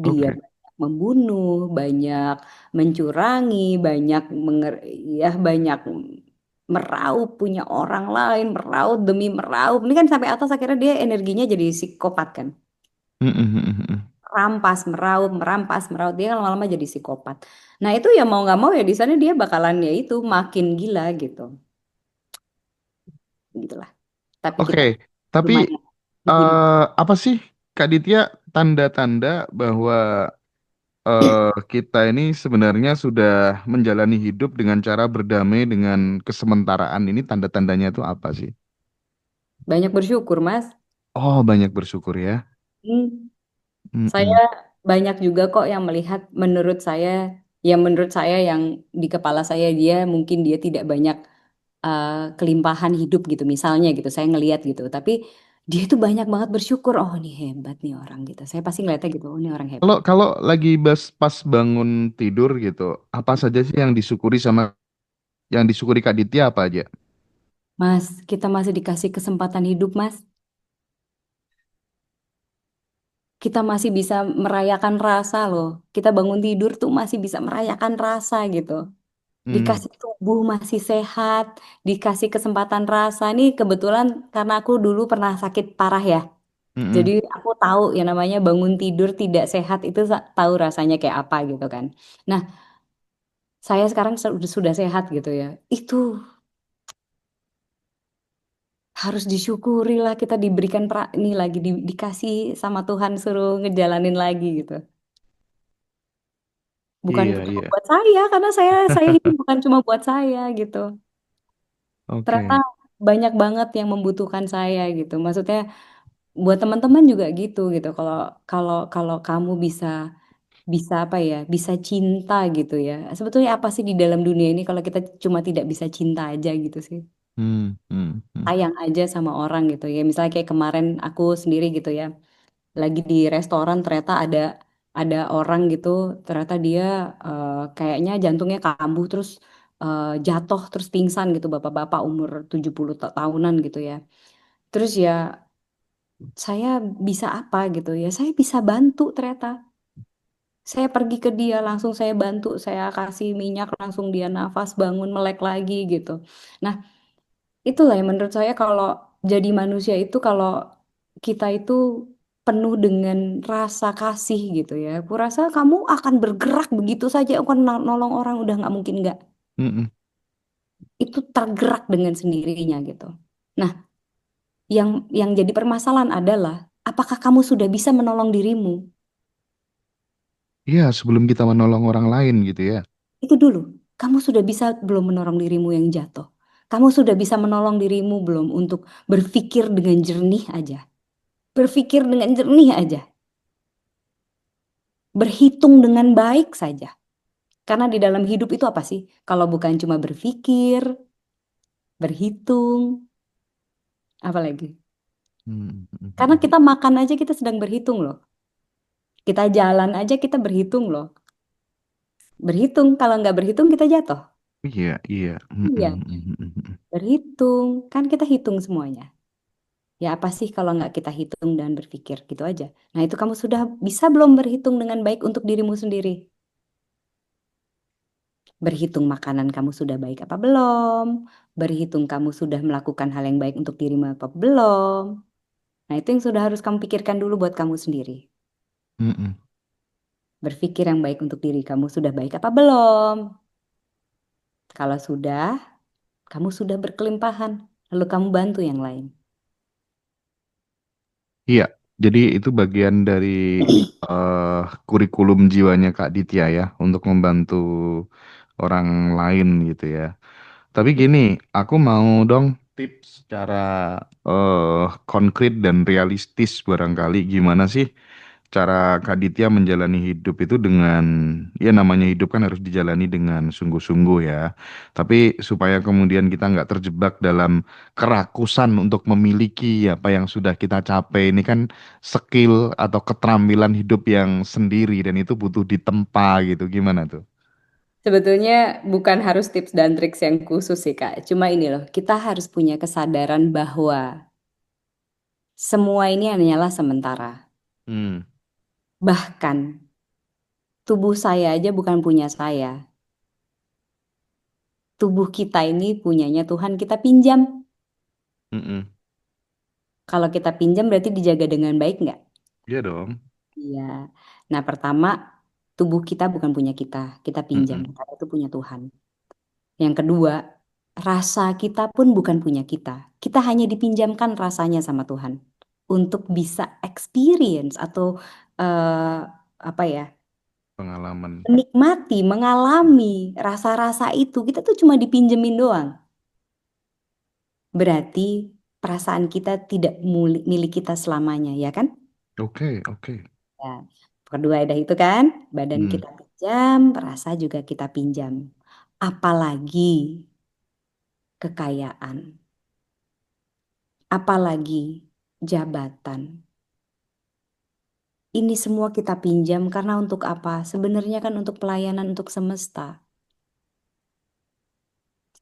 Dia Oke. banyak membunuh, banyak mencurangi, banyak ya banyak meraup punya orang lain, meraup demi meraup. Ini kan sampai atas akhirnya dia energinya jadi psikopat kan. Mm, mm, mm, mm. Rampas, meraup, merampas, meraup. Dia kan lama-lama jadi psikopat. Nah itu ya mau nggak mau ya di sana dia bakalan ya itu makin gila gitu. Gitulah. Tapi Oke, kita tapi lumayan hidup. apa sih Kak Ditya tanda-tanda bahwa kita ini sebenarnya sudah menjalani hidup dengan cara berdamai dengan kesementaraan ini tanda-tandanya itu apa sih? Banyak bersyukur, Mas. Oh, banyak bersyukur ya. Hmm. Saya Mm-mm. banyak juga kok yang melihat menurut saya yang di kepala saya dia mungkin dia tidak banyak uh, kelimpahan hidup gitu misalnya gitu. Saya ngelihat gitu. Tapi dia itu banyak banget bersyukur. Oh, ini hebat nih orang gitu. Saya pasti ngeliatnya gitu. Oh, ini orang Kalau hebat. kalau lagi pas bangun tidur gitu, apa saja sih yang disyukuri sama yang disyukuri Kak Ditya apa aja? Mas, kita masih dikasih kesempatan hidup, Mas. Kita masih bisa merayakan rasa loh. Kita bangun tidur tuh masih bisa merayakan rasa gitu. Hmm. Dikasih tubuh masih sehat, dikasih kesempatan rasa. Nih kebetulan karena aku dulu pernah sakit parah ya. Jadi Mm-mm. aku tahu ya namanya bangun tidur tidak sehat itu tahu rasanya kayak apa gitu kan. Nah, saya sekarang sudah sehat gitu ya. Itu harus disyukuri lah kita diberikan ini lagi dikasih sama Tuhan suruh ngejalanin lagi gitu. Bukan Iya, cuma iya. buat saya karena saya hidup bukan cuma buat saya gitu. Ternyata Oke. banyak banget yang membutuhkan saya gitu. Maksudnya buat teman-teman juga gitu gitu. Kalau kalau kalau kamu bisa bisa apa ya? Bisa cinta gitu ya. Sebetulnya apa sih di dalam dunia ini kalau kita cuma tidak bisa cinta aja gitu sih. Hmm, hmm, hmm, Sayang aja sama orang gitu ya. Misalnya kayak kemarin aku sendiri gitu ya. Lagi di restoran ternyata ada orang gitu ternyata dia kayaknya jantungnya kambuh terus jatuh terus pingsan gitu bapak-bapak umur 70 tahunan gitu ya. Terus ya saya bisa apa gitu ya? Saya bisa bantu ternyata. Saya pergi ke dia langsung saya bantu, saya kasih minyak langsung dia nafas bangun melek lagi gitu. Nah, itulah yang menurut saya kalau jadi manusia itu kalau kita itu penuh dengan rasa kasih gitu ya. Aku rasa kamu akan bergerak begitu saja, akan nolong orang udah nggak mungkin nggak. hmm. Itu tergerak dengan sendirinya gitu. Nah, yang jadi permasalahan adalah apakah kamu sudah bisa menolong dirimu? Iya, sebelum kita menolong orang lain gitu ya. Itu dulu. Kamu sudah bisa belum menolong dirimu yang jatuh? Kamu sudah bisa menolong dirimu belum untuk berpikir dengan jernih aja? Berpikir dengan jernih aja. Berhitung dengan baik saja. Karena di dalam hidup itu apa sih? Kalau bukan cuma berpikir, berhitung, apalagi. Hmm, hmm, hmm, Karena hmm. kita makan aja kita sedang berhitung loh. Kita jalan aja kita berhitung loh. Berhitung, kalau nggak berhitung kita jatuh. Iya, iya. Hmm, Iya, hmm, hmm, hmm, hmm, hmm. berhitung. Kan kita hitung semuanya. Ya apa sih kalau nggak kita hitung dan berpikir gitu aja. Nah itu kamu sudah bisa belum berhitung dengan baik untuk dirimu sendiri? Berhitung makanan kamu sudah baik apa belum? Berhitung kamu sudah melakukan hal yang baik untuk dirimu apa belum? Nah, itu yang sudah harus kamu pikirkan dulu buat kamu sendiri. Mm-mm. Berpikir yang baik untuk diri kamu sudah baik apa belum? Kalau sudah, kamu sudah berkelimpahan. Lalu kamu bantu yang lain. Iya, jadi itu bagian dari kurikulum jiwanya Kak Ditya ya untuk membantu orang lain gitu ya. Tapi gini, aku mau dong tips secara konkret dan realistis barangkali gimana sih cara Kak Ditya menjalani hidup itu dengan ya namanya hidup kan harus dijalani dengan sungguh-sungguh ya. Tapi supaya kemudian kita nggak terjebak dalam kerakusan untuk memiliki apa yang sudah kita capai ini kan skill atau keterampilan hidup yang sendiri dan itu butuh ditempa gitu. Gimana tuh? Sebetulnya bukan harus tips dan trik yang khusus sih, Kak. Cuma ini loh, kita harus punya kesadaran bahwa semua ini hanyalah sementara. Hmm, Bahkan tubuh saya aja bukan punya saya. Tubuh kita ini punyanya Tuhan, kita pinjam. mm-mm. Kalau kita pinjam berarti dijaga dengan baik nggak? Iya dong. Iya. Nah, pertama, tubuh kita bukan punya kita. Kita pinjam. Mm-mm. Karena itu punya Tuhan. Yang kedua, rasa kita pun bukan punya kita. Kita hanya dipinjamkan rasanya sama Tuhan untuk bisa experience atau eh, apa ya, Pengalaman. menikmati, mengalami rasa-rasa itu. Kita tuh cuma dipinjemin doang. Berarti perasaan kita tidak milik kita selamanya, ya kan? Oke, oke. Ya. Kedua ada itu kan, badan Hmm, kita pinjam, rasa juga kita pinjam. Apalagi kekayaan, apalagi jabatan. Ini semua kita pinjam karena untuk apa? Sebenarnya kan untuk pelayanan untuk semesta.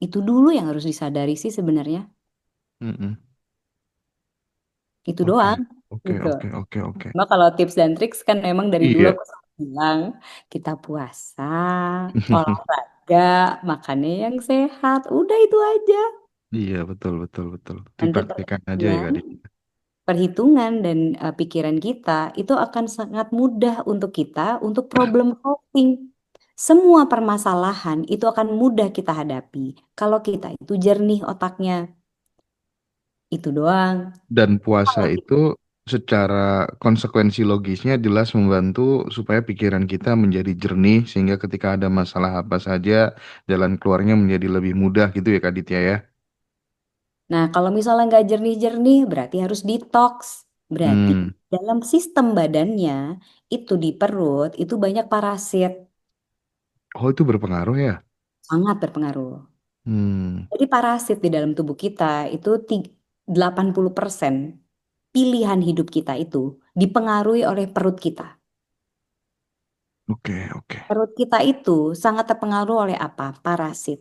Itu dulu yang harus disadari sih sebenarnya. mm-mm. Itu Oke, doang oke, gitu. oke, oke, oke. Cuma kalau tips dan triks kan memang dari dulu Iya. aku selalu bilang kita puasa, olahraga, makannya yang sehat. Udah itu aja. Iya, betul, betul, betul. Nanti Dipraktikkan aja ya, Kak perhitungan, Dit. perhitungan dan pikiran kita itu akan sangat mudah untuk kita untuk problem solving. Semua permasalahan itu akan mudah kita hadapi kalau kita itu jernih otaknya. Itu doang. Dan puasa Kalau itu secara konsekuensi logisnya jelas membantu supaya pikiran kita menjadi jernih sehingga ketika ada masalah apa saja jalan keluarnya menjadi lebih mudah gitu ya Kak Ditya ya. Nah, kalau misalnya nggak jernih-jernih, berarti harus detox. Berarti Hmm. dalam sistem badannya, itu di perut, itu banyak parasit. Oh, itu berpengaruh ya? Sangat berpengaruh. Hmm. Jadi parasit di dalam tubuh kita itu 80% pilihan hidup kita itu dipengaruhi oleh perut kita. Oke, oke. Perut kita itu sangat terpengaruh oleh apa? Parasit.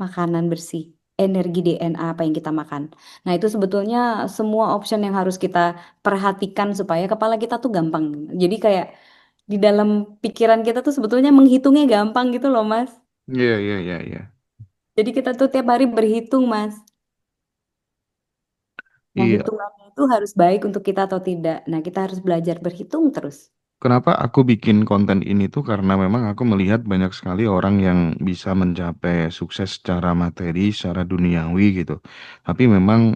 Makanan bersih, energi DNA apa yang kita makan. Nah, itu sebetulnya semua option yang harus kita perhatikan supaya kepala kita tuh gampang. Jadi kayak di dalam pikiran kita tuh sebetulnya menghitungnya gampang gitu loh, Mas. Iya, iya, iya, iya. Jadi kita tuh tiap hari berhitung, Mas. Nah, Iya. hitungannya itu harus baik untuk kita atau tidak. Nah, kita harus belajar berhitung terus. Kenapa aku bikin konten ini tuh karena memang aku melihat banyak sekali orang yang bisa mencapai sukses secara materi, secara duniawi gitu. Tapi memang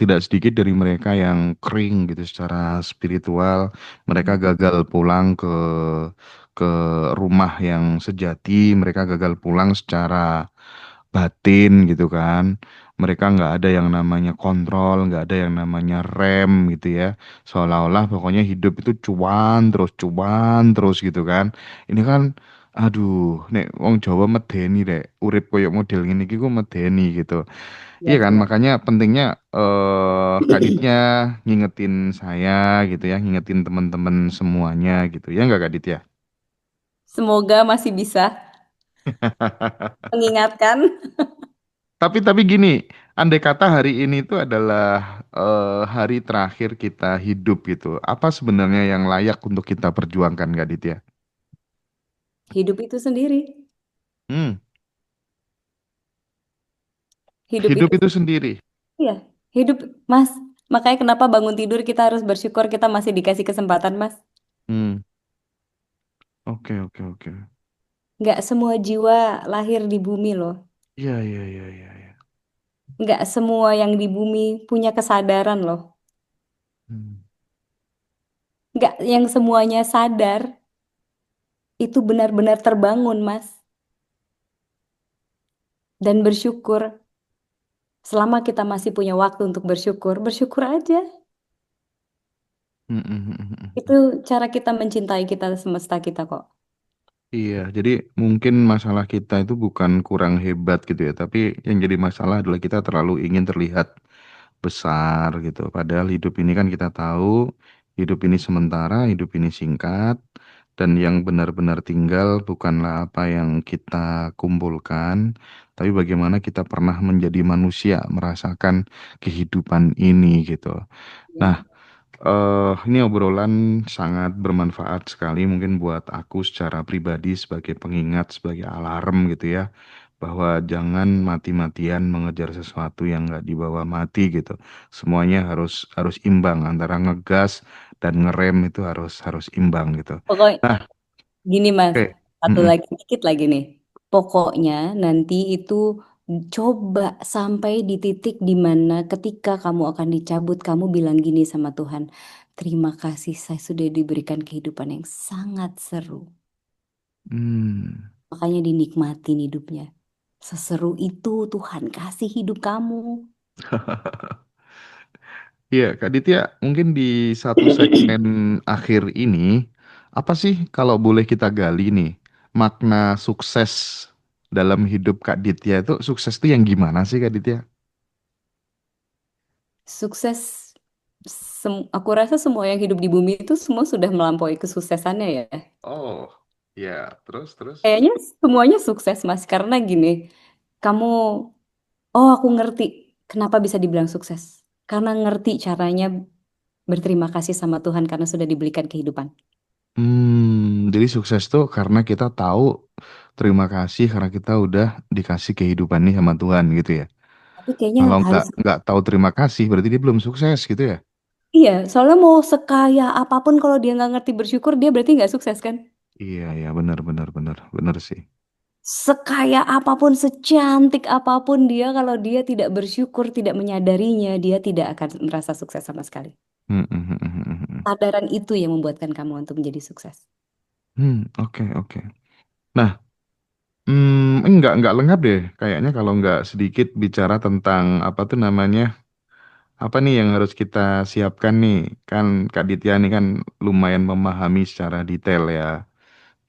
tidak sedikit dari mereka yang kering gitu secara spiritual. Mereka gagal pulang ke rumah yang sejati. Mereka gagal pulang secara batin gitu kan. Mereka nggak ada yang namanya kontrol, nggak ada yang namanya rem gitu ya. Seolah-olah pokoknya hidup itu cuan terus gitu kan. Ini kan, aduh, nek wong Jawa medeni deh, urip koyo model gini iki ku medeni gitu. Iya Ya, kan, siap. makanya pentingnya Kak Ditya ngingetin saya gitu ya, ngingetin teman-teman semuanya gitu ya nggak Kak Ditya? Semoga masih bisa mengingatkan. Tapi gini, andai kata hari ini tuh adalah hari terakhir kita hidup gitu. Apa sebenarnya yang layak untuk kita perjuangkan, Kak Ditya? Hidup itu sendiri. Hmm. Hidup Hidup itu, itu sendiri. iya, hidup, Mas. Makanya kenapa bangun tidur kita harus bersyukur kita masih dikasih kesempatan, Mas. Hmm. Oke, oke, oke. Nggak semua jiwa lahir di bumi loh. Iya, iya, iya, iya, iya. Nggak semua yang di bumi punya kesadaran loh. Hmm. Nggak yang semuanya sadar itu benar-benar terbangun, Mas. Dan bersyukur. Selama kita masih punya waktu untuk bersyukur, bersyukur aja. Hmm, hmm, hmm, hmm, Itu hmm. cara kita mencintai kita semesta kita kok. Iya, jadi mungkin masalah kita itu bukan kurang hebat gitu ya, tapi yang jadi masalah adalah kita terlalu ingin terlihat besar gitu. Padahal hidup ini kan kita tahu, hidup ini sementara, hidup ini singkat, dan yang benar-benar tinggal bukanlah apa yang kita kumpulkan, tapi bagaimana kita pernah menjadi manusia, merasakan kehidupan ini gitu. Nah, Ya. ini obrolan sangat bermanfaat sekali mungkin buat aku secara pribadi sebagai pengingat, sebagai alarm gitu ya, bahwa jangan mati-matian mengejar sesuatu yang nggak dibawa mati gitu. Semuanya harus harus imbang antara ngegas dan ngerem itu harus harus imbang gitu. Pokoknya Nah, gini Mas, oke. satu Mm-mm. lagi dikit lagi nih. Pokoknya nanti itu coba sampai di titik di mana ketika kamu akan dicabut, kamu bilang gini sama Tuhan, terima kasih saya sudah diberikan kehidupan yang sangat seru. Hmm. Makanya dinikmatin hidupnya. Seseru itu Tuhan kasih hidup kamu. Iya, Kak Ditya, mungkin di satu segmen akhir ini, apa sih kalau boleh kita gali nih, makna sukses dalam hidup Kak Ditya itu, sukses itu yang gimana sih Kak Ditya? Sukses, aku rasa semua yang hidup di bumi itu semua sudah melampaui kesuksesannya ya. Oh, ya, terus, terus. Kayaknya semuanya sukses Mas, karena gini, kamu, oh aku ngerti kenapa bisa dibilang sukses. Karena ngerti caranya berterima kasih sama Tuhan karena sudah diberikan kehidupan. Jadi sukses tuh karena kita tahu terima kasih karena kita udah dikasih kehidupan nih sama Tuhan gitu ya. Tapi kayaknya Kalau harus, nggak tahu terima kasih berarti dia belum sukses gitu ya. iya, soalnya mau sekaya apapun kalau dia nggak ngerti bersyukur, dia berarti nggak sukses kan? Iya, ya, benar, benar, benar, benar sih. Sekaya apapun, secantik apapun dia, kalau dia tidak bersyukur, tidak menyadarinya, dia tidak akan merasa sukses sama sekali. Hmm, hmm, hmm, hmm, hmm, hmm. Kesadaran itu yang membuatkan kamu untuk menjadi sukses. Oke, oke. Nah, enggak lengkap deh. Kayaknya kalau nggak sedikit bicara tentang apa tuh namanya, apa nih yang harus kita siapkan nih. Kan Kak Ditya nih kan lumayan memahami secara detail ya.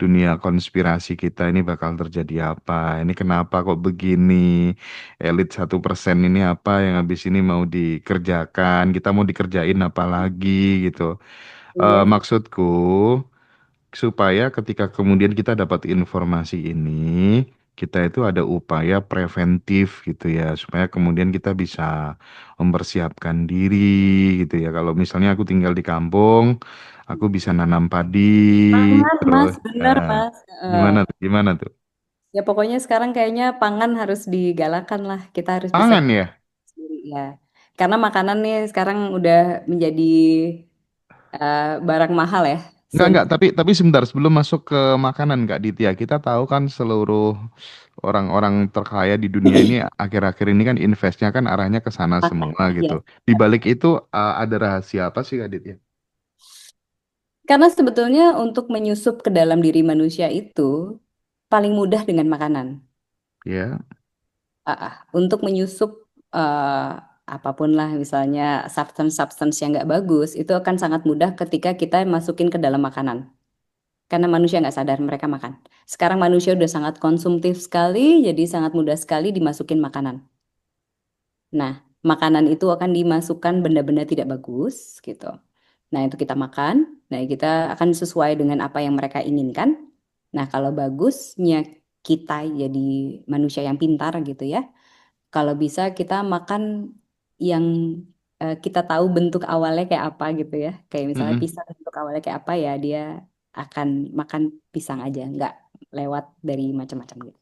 Dunia konspirasi kita ini bakal terjadi apa. Ini kenapa kok begini. Elit 1% ini apa yang habis ini mau dikerjakan. Kita mau dikerjain apa lagi gitu. Iya. Maksudku supaya ketika kemudian kita dapat informasi ini, kita itu ada upaya preventif gitu ya, supaya kemudian kita bisa mempersiapkan diri gitu ya. Kalau misalnya aku tinggal di kampung, aku bisa nanam padi, Pangan, terus Mas, bener, eh, Mas. gimana tuh? Gimana tuh? Ya pokoknya sekarang kayaknya pangan harus digalakan lah. Kita harus bisa Pangan ya? sendiri ya. Karena makanan nih sekarang udah menjadi barang mahal ya. Enggak, Sumpah. tapi sebentar sebelum masuk ke makanan Kak Ditya, kita tahu kan seluruh orang-orang terkaya di dunia ini akhir-akhir ini kan investnya kan arahnya ke sana Makan. semua gitu. Iya. Di balik itu ada rahasia apa sih Kak Ditya? Karena sebetulnya untuk menyusup ke dalam diri manusia itu paling mudah dengan makanan. Ya. Untuk menyusup eh, apapun lah, misalnya substance-substance yang nggak bagus, itu akan sangat mudah ketika kita masukin ke dalam makanan. Karena manusia nggak sadar mereka makan. Sekarang manusia udah sangat konsumtif sekali, jadi sangat mudah sekali dimasukin makanan. Nah, makanan itu akan dimasukkan benda-benda tidak bagus gitu. Nah, itu kita makan. Nah, kita akan sesuai dengan apa yang mereka inginkan. Nah, kalau bagusnya kita jadi manusia yang pintar gitu ya. Kalau bisa kita makan yang kita tahu bentuk awalnya kayak apa gitu ya. Kayak misalnya Mm-mm. pisang bentuk awalnya kayak apa ya, dia akan makan pisang aja, nggak lewat dari macam-macam gitu.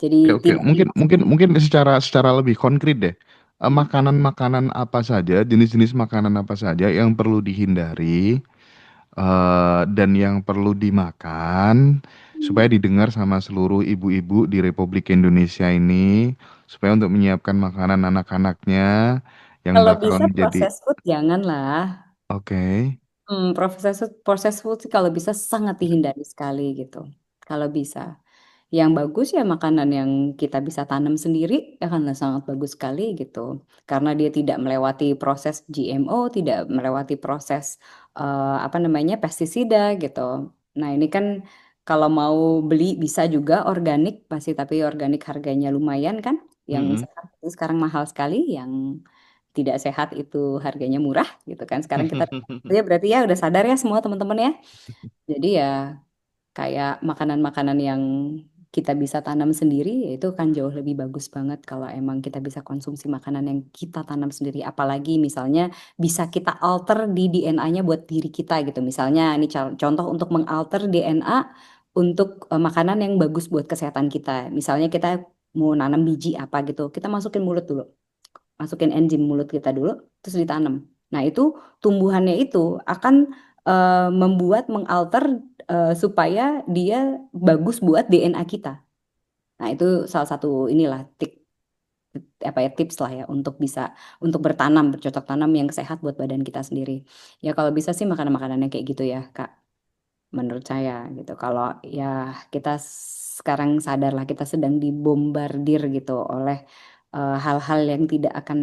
Jadi Oke, oke. tidak Mungkin mungkin dimasukkan. mungkin secara lebih konkret deh. Makanan-makanan apa saja, jenis-jenis makanan apa saja yang perlu dihindari dan yang perlu dimakan supaya didengar sama seluruh ibu-ibu di Republik Indonesia ini, supaya untuk menyiapkan makanan anak-anaknya yang Kalau bakal bisa menjadi proses food janganlah. oke. Proses food sih kalau bisa sangat dihindari sekali gitu. Kalau bisa. Yang bagus ya makanan yang kita bisa tanam sendiri akan sangat bagus sekali gitu. Karena dia tidak melewati proses GMO, tidak melewati proses apa namanya pestisida gitu. Nah, ini kan kalau mau beli bisa juga organik pasti tapi organik harganya lumayan kan. Yang Mm-mm. sehat itu sekarang mahal sekali, yang tidak sehat itu harganya murah gitu kan. Sekarang kita ya berarti ya udah sadar ya semua teman-teman ya. Jadi ya kayak makanan-makanan yang kita bisa tanam sendiri ya itu kan jauh lebih bagus banget kalau emang kita bisa konsumsi makanan yang kita tanam sendiri. Apalagi misalnya bisa kita alter di DNA-nya buat diri kita gitu. Misalnya ini contoh untuk mengalter DNA untuk makanan yang bagus buat kesehatan kita. Misalnya kita mau nanam biji apa gitu, kita masukin mulut dulu, masukin enzim mulut kita dulu, terus ditanam. Nah, itu tumbuhannya itu akan membuat mengalter supaya dia bagus buat DNA kita. Nah, itu salah satu inilah apa ya tips lah ya untuk bisa untuk bertanam, bercocok tanam yang sehat buat badan kita sendiri. Ya kalau bisa sih makanan-makanan yang kayak gitu ya, Kak. Menurut saya gitu. Kalau ya kita sekarang sadarlah kita sedang dibombardir gitu oleh hal-hal yang tidak akan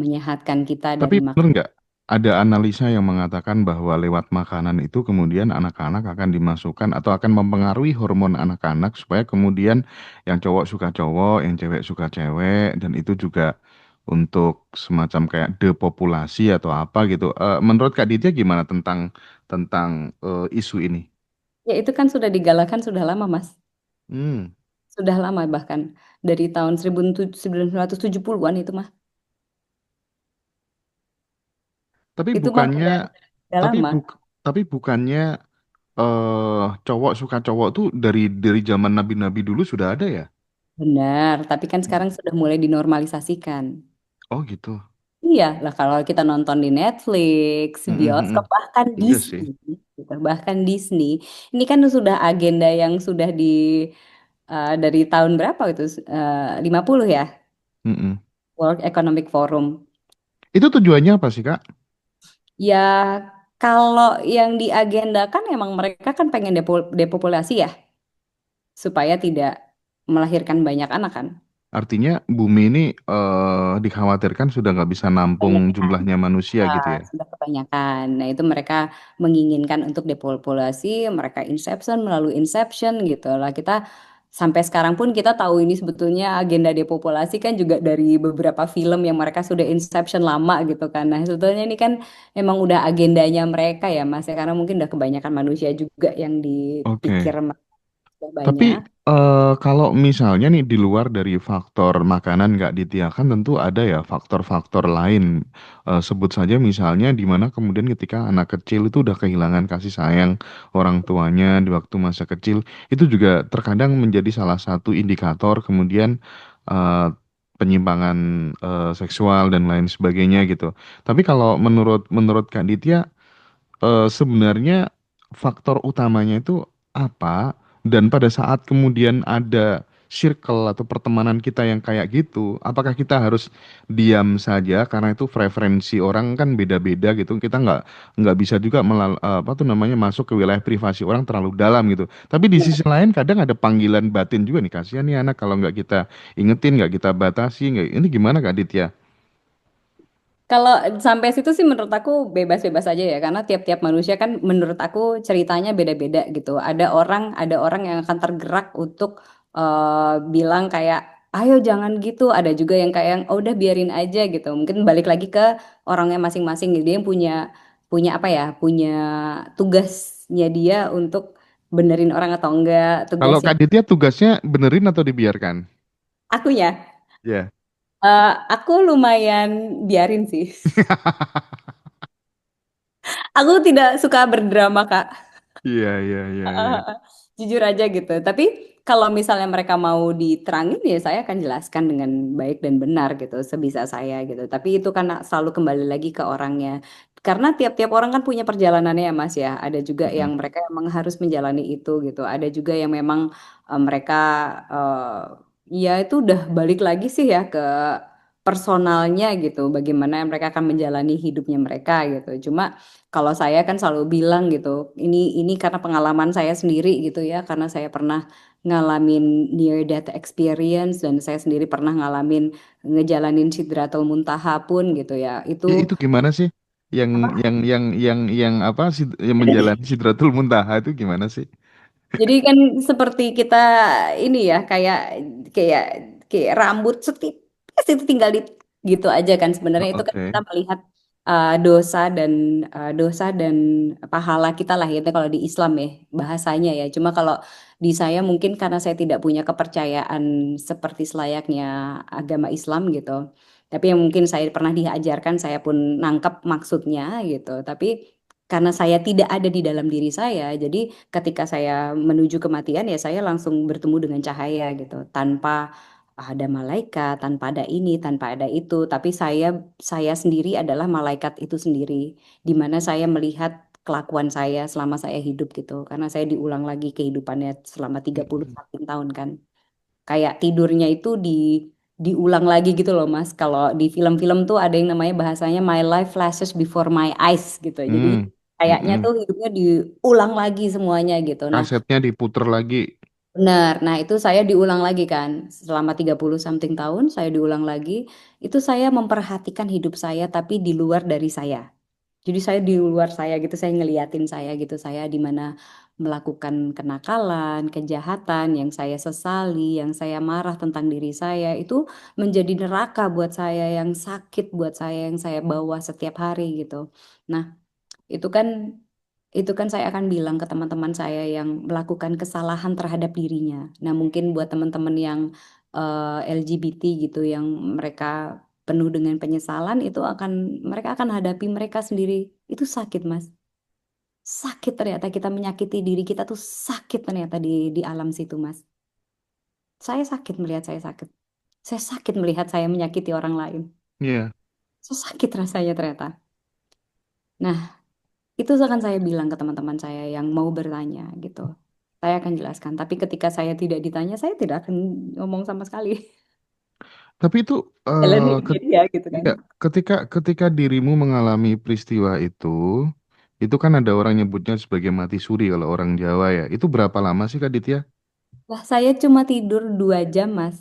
menyehatkan kita Tapi dari benar nggak ada analisa yang mengatakan bahwa lewat makanan itu kemudian anak-anak akan dimasukkan atau akan mempengaruhi hormon anak-anak supaya kemudian yang cowok suka cowok, yang cewek suka cewek, dan itu juga untuk semacam kayak depopulasi atau apa gitu. Menurut Kak Ditya gimana tentang tentang isu ini? ya itu kan sudah digalakan sudah lama Mas. Hmm. Sudah lama bahkan dari tahun 1970-an itu mah. Tapi Itu mah bukannya, udah tapi lama. buk, tapi bukannya cowok suka cowok tuh dari zaman nabi-nabi dulu sudah ada ya? Benar, tapi kan sekarang sudah mulai dinormalisasikan. Oh gitu. Iya, lah kalau kita nonton di Netflix, Mm-mm, bioskop, mm-mm. bahkan Iya sih. Disney, gitu, bahkan Disney, ini kan sudah agenda yang sudah dari tahun berapa itu? 50 ya, Mm-mm. World Economic Forum. Itu tujuannya apa sih, Kak? Ya, kalau yang diagendakan emang mereka kan pengen depopulasi ya, supaya tidak melahirkan banyak anak kan. Artinya bumi ini dikhawatirkan sudah nggak bisa nampung Kebanyakan. jumlahnya manusia gitu ya. Sudah kebanyakan. Nah, itu mereka menginginkan untuk depopulasi, mereka inception melalui inception gitu lah. Kita sampai sekarang pun kita tahu ini sebetulnya agenda depopulasi kan juga dari beberapa film yang mereka sudah inception lama gitu kan. Nah, sebetulnya ini kan emang udah agendanya mereka ya, Mas, ya, karena mungkin udah kebanyakan manusia juga yang dipikir Oke. mereka sudah Tapi banyak. kalau misalnya nih di luar dari faktor makanan nggak disediakan, tentu ada ya faktor-faktor lain. Sebut saja misalnya di mana kemudian ketika anak kecil itu udah kehilangan kasih sayang orang tuanya di waktu masa kecil, itu juga terkadang menjadi salah satu indikator kemudian eh, penyimpangan seksual dan lain sebagainya gitu. Tapi kalau menurut menurut Kak Ditya, sebenarnya faktor utamanya itu apa? Dan pada saat kemudian ada circle atau pertemanan kita yang kayak gitu, apakah kita harus diam saja karena itu preferensi orang kan beda-beda gitu. Kita nggak bisa juga apa tuh namanya masuk ke wilayah privasi orang terlalu dalam gitu. Tapi di sisi lain kadang ada panggilan batin juga nih, kasihan nih anak kalau nggak kita ingetin, nggak kita batasi, nggak. Ini gimana Kak Ditya? Kalau sampai situ sih menurut aku bebas-bebas aja ya, karena tiap-tiap manusia kan menurut aku ceritanya beda-beda gitu. Ada orang yang akan tergerak untuk bilang kayak, ayo jangan gitu. Ada juga yang kayak, oh udah biarin aja gitu. Mungkin balik lagi ke orangnya masing-masing. Dia yang punya punya apa ya, punya tugasnya dia untuk benerin orang atau enggak, Kalau tugasnya Kak Ditya tugasnya benerin atau dibiarkan? akunya. Ya. Aku lumayan biarin sih. Aku tidak suka berdrama, Kak. Iya, iya, iya, iya. jujur aja gitu. Tapi kalau misalnya mereka mau diterangin ya saya akan jelaskan dengan baik dan benar gitu, sebisa saya gitu. Tapi itu kan selalu kembali lagi ke orangnya. Karena tiap-tiap orang kan punya perjalanannya ya Mas ya. Ada juga yang Mm-mm. mereka emang harus menjalani itu gitu. Ada juga yang memang mereka ya itu udah balik lagi sih ya ke personalnya gitu. Bagaimana mereka akan menjalani hidupnya mereka gitu. Cuma kalau saya kan selalu bilang gitu, ini karena pengalaman saya sendiri gitu ya, karena saya pernah ngalamin near death experience dan saya sendiri pernah ngalamin ngejalanin Sidratul Muntaha pun gitu ya. Itu Itu gimana sih? Yang apa? yang apa sih yang menjalani Sidratul Muntaha itu gimana sih? Jadi kan seperti kita ini ya kayak kayak rambut setipis itu tinggal di gitu aja kan sebenarnya itu kan kita Oke. melihat dosa dan pahala kita lah ya itu kalau di Islam ya bahasanya ya. Cuma kalau di saya mungkin karena saya tidak punya kepercayaan seperti selayaknya agama Islam gitu. Tapi yang mungkin saya pernah diajarkan saya pun nangkep maksudnya gitu. Tapi karena saya tidak ada di dalam diri saya, jadi ketika saya menuju kematian ya saya langsung bertemu dengan cahaya gitu tanpa ada malaikat, tanpa ada ini, tanpa ada itu, tapi saya sendiri adalah malaikat itu sendiri di mana saya melihat kelakuan saya selama saya hidup gitu karena saya diulang lagi kehidupannya selama 30 Mm-mm. something tahun kan. Kayak tidurnya itu diulang lagi gitu loh Mas. Kalau di film-film tuh ada yang namanya bahasanya my life flashes before my eyes gitu. Jadi Hmm. kayaknya tuh Mm-mm. hidupnya diulang lagi semuanya gitu. Nah, Kasetnya diputer lagi. benar. Nah, itu saya diulang lagi kan. Selama 30 something tahun saya diulang lagi. Itu saya memperhatikan hidup saya tapi di luar dari saya. Jadi saya di luar saya gitu, saya ngeliatin saya gitu, saya di mana melakukan kenakalan, kejahatan yang saya sesali, yang saya marah tentang diri saya, itu menjadi neraka buat saya, yang sakit buat saya, yang saya bawa setiap hari gitu. Nah, itu kan itu kan saya akan bilang ke teman-teman saya yang melakukan kesalahan terhadap dirinya. Nah, mungkin buat teman-teman yang LGBT gitu, yang mereka penuh dengan penyesalan, itu akan mereka akan hadapi mereka sendiri. Itu sakit, Mas. Sakit ternyata kita menyakiti diri kita tuh sakit ternyata di alam situ, Mas. Saya sakit melihat saya sakit. Saya sakit melihat saya menyakiti orang lain. Iya. Saya sakit rasanya ternyata. Nah, itu akan saya bilang ke teman-teman saya yang mau bertanya gitu. Saya akan jelaskan. Tapi ketika saya tidak ditanya, saya tidak akan ngomong sama sekali. Tapi itu Jalanin sendiri ya gitu kan. iya, ketika ketika dirimu mengalami peristiwa itu kan ada orang nyebutnya sebagai mati suri kalau orang Jawa ya. Itu berapa lama sih Kak Ditya? Wah, saya cuma tidur 2 jam, Mas.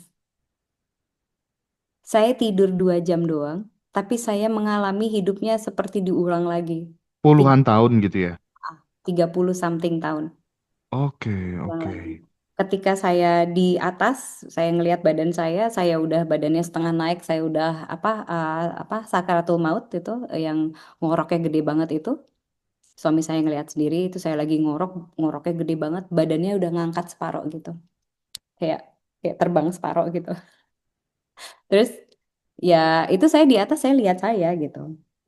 Saya tidur 2 jam doang. Tapi saya mengalami hidupnya seperti diulang lagi. Tiga, Puluhan tahun gitu ya. 30 something tahun. Oke, Ulang oke. lagi. Ketika saya di atas, saya ngelihat badan saya udah badannya setengah naik, saya udah apa sakaratul maut itu yang ngoroknya gede banget itu. Suami saya ngelihat sendiri itu saya lagi ngoroknya gede banget, badannya udah ngangkat separoh gitu. Kayak kayak terbang separoh gitu. Terus ya itu saya di atas saya lihat saya gitu.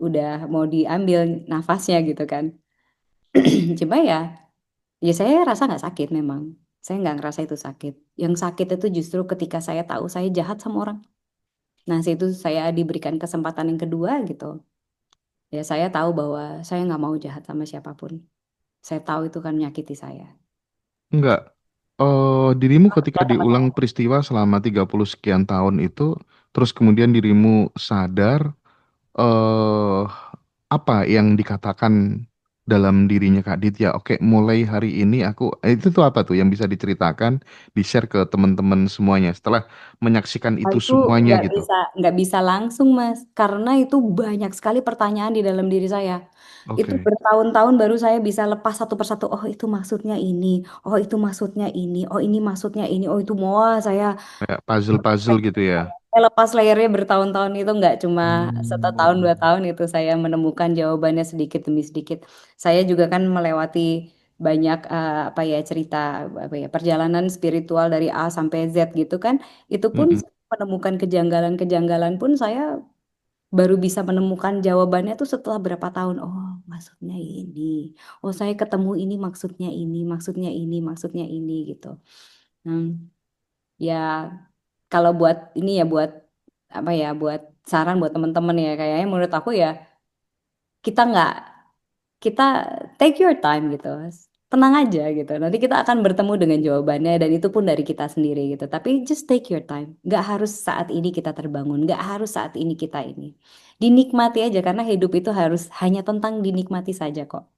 Udah mau diambil nafasnya gitu kan. Coba ya saya rasa nggak sakit memang. Saya nggak ngerasa itu sakit. Yang sakit itu justru ketika saya tahu saya jahat sama orang. Nah, situ saya diberikan kesempatan yang kedua gitu. Ya saya tahu bahwa saya nggak mau jahat sama siapapun. Saya tahu itu kan menyakiti saya. Enggak. Dirimu ketika Ya, sama diulang saya. peristiwa selama 30 sekian tahun itu, terus kemudian dirimu sadar, eh apa yang dikatakan dalam dirinya Kak Ditya? Oke, mulai hari ini aku, itu tuh apa tuh yang bisa diceritakan, di-share ke teman-teman semuanya setelah menyaksikan Oh, itu itu semuanya nggak gitu. bisa nggak bisa langsung Mas, karena itu banyak sekali pertanyaan di dalam diri saya. Itu Oke, bertahun-tahun baru saya bisa lepas satu persatu. Oh itu maksudnya ini, oh itu maksudnya ini, oh ini maksudnya ini, oh itu mau saya kayak puzzle-puzzle gitu ya. saya lepas layarnya bertahun-tahun itu nggak cuma setahun Hmm. 2 tahun itu saya menemukan jawabannya sedikit demi sedikit. Saya juga kan melewati banyak apa ya cerita apa ya perjalanan spiritual dari A sampai Z gitu kan. Itu pun Mm-mm. menemukan kejanggalan-kejanggalan pun saya baru bisa menemukan jawabannya tuh setelah berapa tahun. Oh, maksudnya ini. Oh, saya ketemu ini maksudnya ini, maksudnya ini, maksudnya ini gitu. Hmm, ya kalau buat ini ya buat apa ya, buat saran buat teman-teman ya kayaknya menurut aku ya kita nggak kita take your time gitu. Tenang aja gitu. Nanti kita akan bertemu dengan jawabannya dan itu pun dari kita sendiri gitu. Tapi just take your time. Nggak harus saat ini kita terbangun. Nggak harus saat ini kita ini. Dinikmati aja karena hidup itu harus hanya tentang dinikmati saja kok.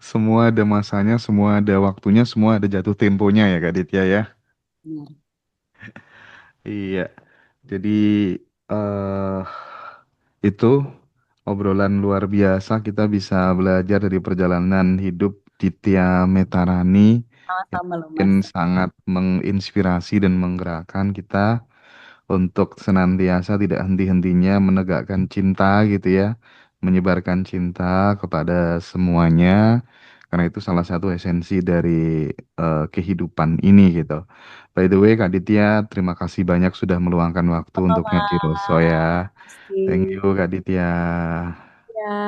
Semua ada masanya, semua ada waktunya, semua ada jatuh temponya ya Kak Ditya ya. Benar. Iya. Jadi eh itu obrolan luar biasa. Kita bisa belajar dari perjalanan hidup Ditya Metarani yang Sama-sama loh mungkin Mas. sangat menginspirasi dan menggerakkan kita untuk senantiasa tidak henti-hentinya menegakkan cinta gitu ya, menyebarkan cinta kepada semuanya, karena itu salah satu esensi dari kehidupan ini gitu. By the way, Kak Ditya, terima kasih banyak sudah meluangkan waktu Sama untuk Ngaji Roso ya. Mas. Thank you, Kak Ditya. Ya.